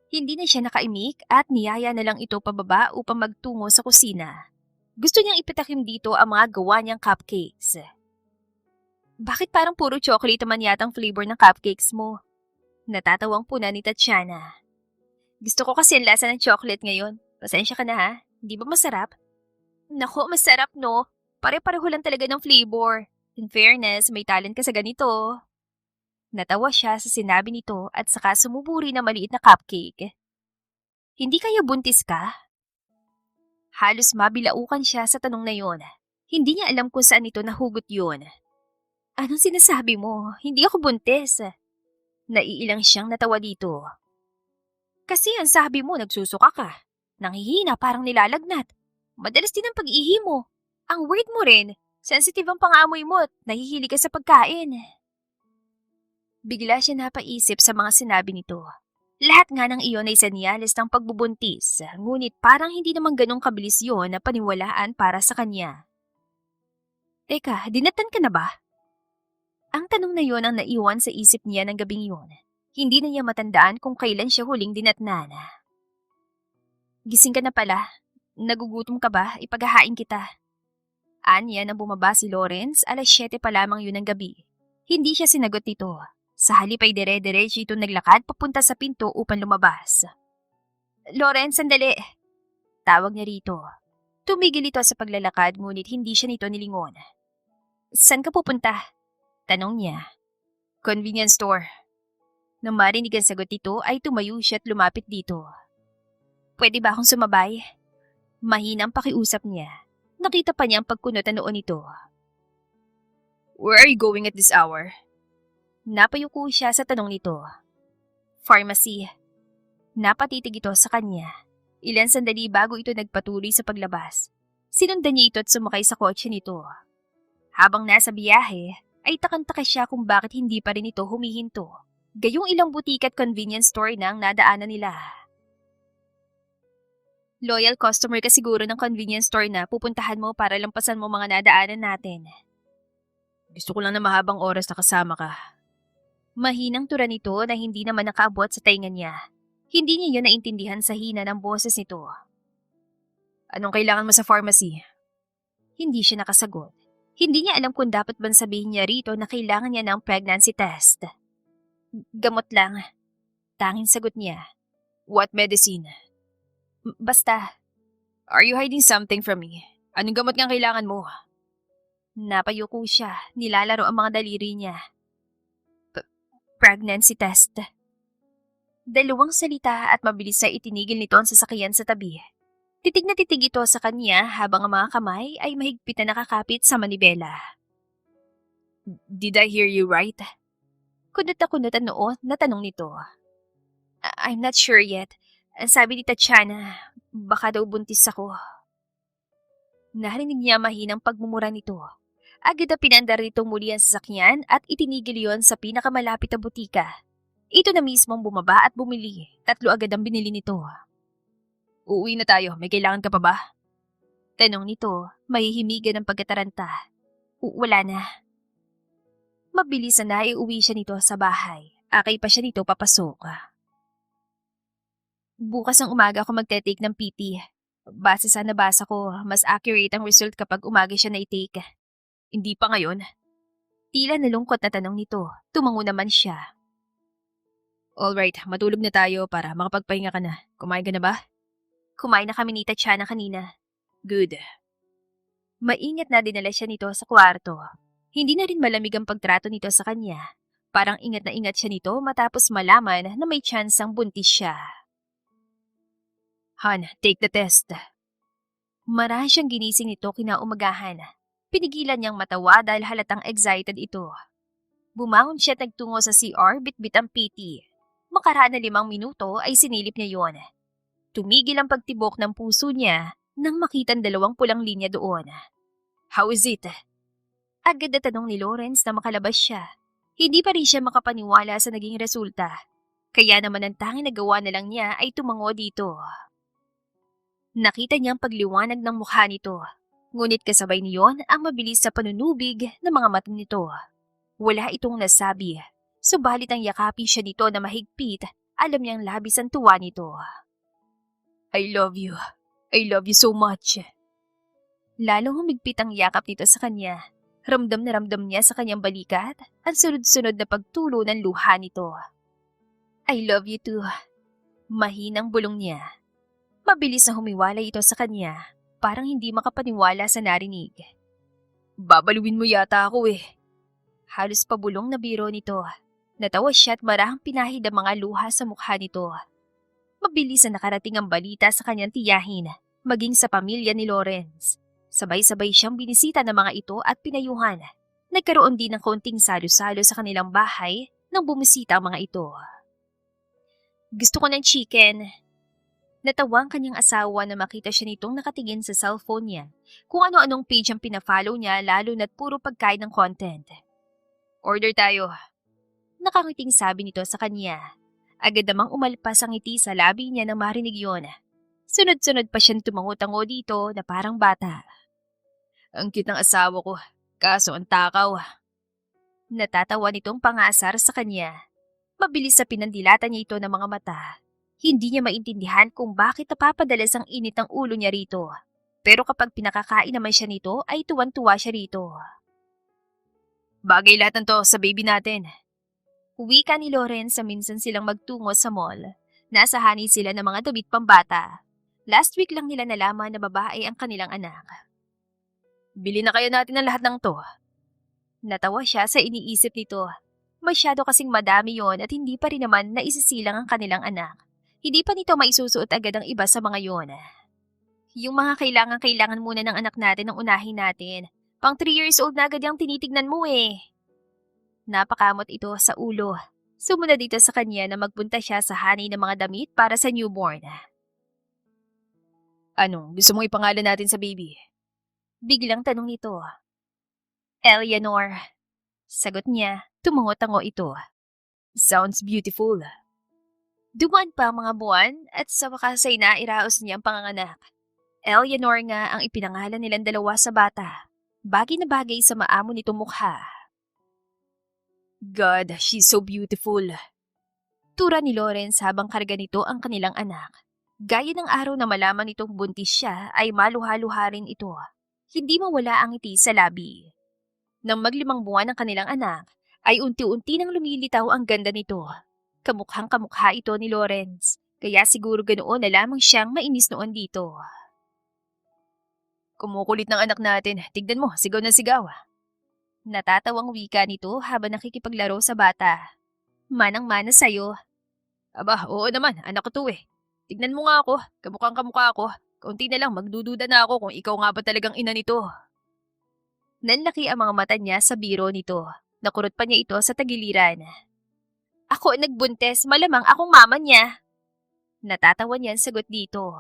Hindi na siya nakaimik at niyaya na lang ito pababa upang magtungo sa kusina. Gusto niyang ipitakim dito ang mga gawa niyang cupcakes. Bakit parang puro chocolate man yatang flavor ng cupcakes mo? Natatawang puna ni Tatiana. Gusto ko kasi ang lasa ng chocolate ngayon. Pasensya ka na ha, hindi ba masarap? Naku, masarap no. Pare-pareho lang talaga ng flavor. In fairness, may talent ka sa ganito. Natawa siya sa sinabi nito at saka sumuburi na maliit na cupcake. Hindi kaya buntis ka? Halos mabilaukan siya sa tanong na yon. Hindi niya alam kung saan ito nahugot yun. Anong sinasabi mo? Hindi ako buntis. Naiilang siyang natawa dito. Kasi ang sabi mo nagsusuka ka. Nanghihina parang nilalagnat. Madalas din ang pag-ihi mo. Ang weird mo rin. Sensitive ang pangamoy mo at nahihilig ka sa pagkain. Bigla siya napaisip sa mga sinabi nito. Lahat nga ng iyon ay senyales ng pagbubuntis, ngunit parang hindi naman ganong kabilis yon na paniwalaan para sa kanya. Teka, dinatan ka na ba? Ang tanong na yon ang naiwan sa isip niya ng gabing yon. Hindi na niya matandaan kung kailan siya huling dinatnan. Gising ka na pala. Nagugutom ka ba? Ipaghahain kita. Anya nang bumaba si Lawrence, 7:00 pa lamang yun ng gabi. Hindi siya sinagot nito. Sa halip ay dire-diretso ito naglakad papunta sa pinto upang lumabas. Lawrence, sandali! Tawag niya rito. Tumigil ito sa paglalakad ngunit hindi siya nito nilingon. Saan ka pupunta? Tanong niya. Convenience store. Nang marinig ang sagot nito ay tumayo siya at lumapit dito. Pwede ba akong sumabay? Mahinang pakiusap niya. Nakita pa niya ang pagkunot na noon nito. Where are you going at this hour? Napayuko siya sa tanong nito. Pharmacy. Napatitig ito sa kanya. Ilan sandali bago ito nagpatuloy sa paglabas. Sinundan niya ito at sumakay sa kotse nito. Habang nasa biyahe, ay takang-taka siya kung bakit hindi pa rin ito humihinto. Gayong ilang butika at convenience store na ang nadaanan nila. Loyal customer ka siguro ng convenience store na pupuntahan mo para lampasan mo mga nadaanan natin. Gusto ko lang na mahabang oras na kasama ka. Mahinang tura nito na hindi naman nakaabot sa tainga niya. Hindi niya yun naintindihan sa hina ng boses nito. Anong kailangan mo sa pharmacy? Hindi siya nakasagot. Hindi niya alam kung dapat bang sabihin niya rito na kailangan niya ng pregnancy test. Gamot lang. Tanging sagot niya. What medicine? Basta. Are you hiding something from me? Anong gamot nga kailangan mo? Napayuko siya. Nilalaro ang mga daliri niya. Pregnancy test. Dalawang salita at mabilis na itinigil nito ang sasakyan sa tabi. Titig na titig ito sa kanya habang ang mga kamay ay mahigpit na nakakapit sa manibela. Did I hear you right? Kunot na kunot ang noo na tanong nito. I'm not sure yet. Sabi ni Tatiana, baka daw buntis ako. Narinig niya mahinang pagmumura nito. Agad na pinandar nitong muli ang sasakyan at itinigil yon sa pinakamalapit na butika. Ito na mismong bumaba at bumili. 3 agad ang binili nito. Uuwi na tayo. May kailangan ka pa ba? Tanong nito, mahihimigan ng pagkataranta. Wala na. Mabilis na naiuwi siya nito sa bahay. Akay pa siya nito papasok. Bukas ng umaga ako magte-take ng PT. Base sa nabasa ko, mas accurate ang result kapag umaga siya na-take. Hindi pa ngayon. Tila nalungkot na tanong nito. Tumango naman siya. Alright, matulog na tayo para makapagpahinga ka na. Kumain ka na ba? Kumain na kami ni Tatiana kanina. Good. Maingat na dinala siya nito sa kwarto. Hindi na rin malamig ang pagtrato nito sa kanya. Parang ingat na ingat siya nito matapos malaman na may tsansang buntis siya. Han, take the test. Marahan siyang ginising nito kinaumagahan. Pinigilan niyang matawa dahil halatang excited ito. Bumangon siya at nagtungo sa CR bitbit ang PT. Makaraan na 5 minuto ay sinilip niya yon. Tumigil ang pagtibok ng puso niya, nang makitang dalawang pulang linya doon. "How is it?" Agad na tanong ni Lawrence na makalabas siya. Hindi pa rin siya makapaniwala sa naging resulta. Kaya naman ang tanging nagawa na lang niya ay tumango dito. Nakita niyang pagliwanag ng mukha nito. Ngunit kasabay niyon ang mabilis sa panunubig ng mga mata nito. Wala itong nasabi. Subalit ang yakapin siya nito na mahigpit, alam niyang labis ang tuwa nito. "I love you. I love you so much." Lalong humigpit ang yakap nito sa kanya. Ramdam na ramdam niya sa kanyang balikat ang sunod-sunod na pagtulo ng luha nito. "I love you too." Mahinang bulong niya. Mabilis na humiwalay ito sa kanya, parang hindi makapaniwala sa narinig. "Babaluin mo yata ako eh." Halos pabulong na biro nito. Natawa siya at marahang pinahid ang mga luha sa mukha nito. Mabilis na nakarating ang balita sa kanyang tiyahin, maging sa pamilya ni Lawrence. Sabay-sabay siyang binisita ng mga ito at pinayuhan. Nagkaroon din ng konting salo-salo sa kanilang bahay nang bumisita ang mga ito. "Gusto ko ng chicken." Natawa ang kanyang asawa na makita siya nitong nakatingin sa cellphone niya. Kung ano-anong page ang pinafollow niya lalo na't puro pagkain ng content. "Order tayo." Nakangiting sabi nito sa kanya. Agad namang umalpas ang ngiti sa labi niya nang marinig yon. Sunod-sunod pa siyang tumango-tango dito na parang bata. "Ang cute ng asawa ko, kaso ang takaw." Natatawa nitong pangasar sa kanya. Mabilis sa pinandilatan niya ito ng mga mata. Hindi niya maintindihan kung bakit napapadalas ang init ng ulo niya rito. Pero kapag pinakakain naman siya nito ay tuwan-tuwa siya rito. "Bagay lahat ng to sa baby natin." Wika ni Lawrence sa minsan silang magtungo sa mall. Nasa hani sila ng mga damit pambata. Last week lang nila nalaman na babae ang kanilang anak. "Bili na kaya natin ang lahat ng to." Natawa siya sa iniisip nito. Masyado kasing madami yon at hindi pa rin naman naisisilang ang kanilang anak. Hindi pa nito maisusuot agad ang iba sa mga yon. "Yung mga kailangan muna ng anak natin ang unahin natin. Pang 3 years old na agad yung tinitignan mo eh." Napakamot ito sa ulo. Sumunod dito sa kanya na magpunta siya sa hanay ng mga damit para sa newborn. "Anong gusto mong ipangalan natin sa baby?" Biglang tanong nito. "Eleanor." Sagot niya, tumango-tango ito. "Sounds beautiful." Dumaan pa ang mga buwan at sa wakas ay nairaos niya ang panganganak. Eleanor nga ang ipinangalan nilang dalawa sa bata. Bagay na bagay sa maamo nitong mukha. "God, she's so beautiful." Tura ni Lawrence habang karga nito ang kanilang anak. Gaya ng araw na malaman nitong buntis siya ay maluha-luha rin ito. Hindi mawala ang ngiti sa labi. Nang mag5 buwan ang kanilang anak, ay unti-unti nang lumilitaw ang ganda nito. Kamukhang kamukha ito ni Lawrence, kaya siguro ganoon na lamang siyang mainis noon dito. "Kumukulit ng anak natin, tignan mo, sigaw na sigaw." Natatawang wika nito habang nakikipaglaro sa bata. "Manang-mana sa'yo." "Aba, oo naman, anak ko to eh. Tignan mo nga ako, kamukhang kamukha ako. Kaunti na lang magdududa na ako kung ikaw nga ba talagang ina nito." Nanlaki ang mga mata niya sa biro nito. Nakurot pa niya ito sa tagiliran. "Ako ang nagbuntes, malamang akong mama niya." Natatawa niya ang sagot dito.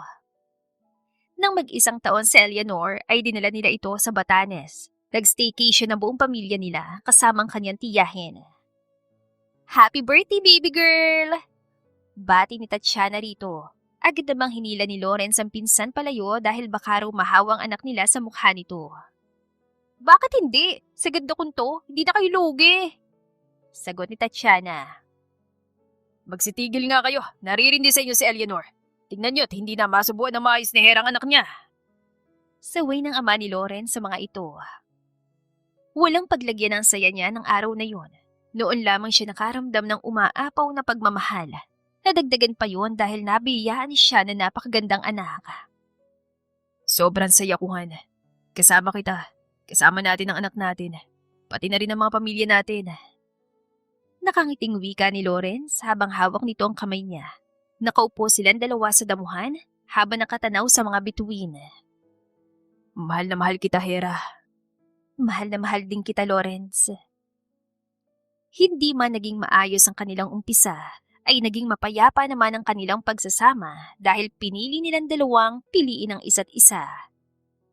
Nang mag-1 taon si Eleanor ay dinala nila ito sa Batanes. Nag-staycation ang buong pamilya nila kasamang kanyang tiyahin. "Happy birthday, baby girl!" Bati ni Tatiana rito. Agad namang hinila ni Lawrence ang pinsan palayo dahil baka raw mahawang anak nila sa mukha nito. "Bakit hindi? Sa ganda kong to, hindi na kayo lugi." Sagot ni Tatiana. "Magsitigil nga kayo, naririndi sa inyo si Eleanor. Tingnan nyo't hindi na masubuan ng maayos ni Hera ang anak niya." Saway ng ama ni Lawrence sa mga ito. Walang paglagyan ng saya niya ng araw na yon. Noon lamang siya nakaramdam ng umaapaw na pagmamahal. Nadagdagan pa yon dahil nabiyayaan siya na napakagandang anak. "Sobrang saya ko, Han. Kasama kita. Kasama natin ang anak natin. Pati na rin ang mga pamilya natin." Nakangiting wika ni Lawrence habang hawak nito ang kamay niya. Nakaupo silang dalawa sa damuhan habang nakatanaw sa mga bituin. "Mahal na mahal kita, Hera." "Mahal na mahal din kita, Lawrence." Hindi man naging maayos ang kanilang umpisa, ay naging mapayapa naman ang kanilang pagsasama dahil pinili nilang dalawang piliin ang isa't isa.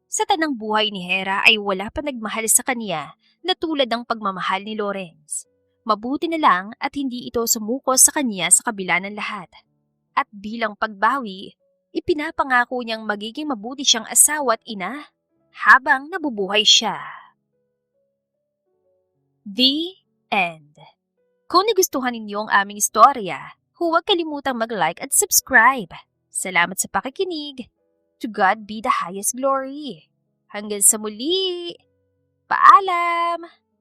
Sa tanang buhay ni Hera ay wala pa nagmahal sa kanya na tulad ng pagmamahal ni Lawrence. Mabuti na lang at hindi ito sumuko sa kanya sa kabila ng lahat. At bilang pagbawi, ipinapangako niyang magiging mabuti siyang asawa at ina habang nabubuhay siya. The End. Kung nagustuhan ninyo ang aming istorya, huwag kalimutang mag-like at subscribe. Salamat sa pakikinig. To God be the highest glory. Hanggang sa muli. Paalam!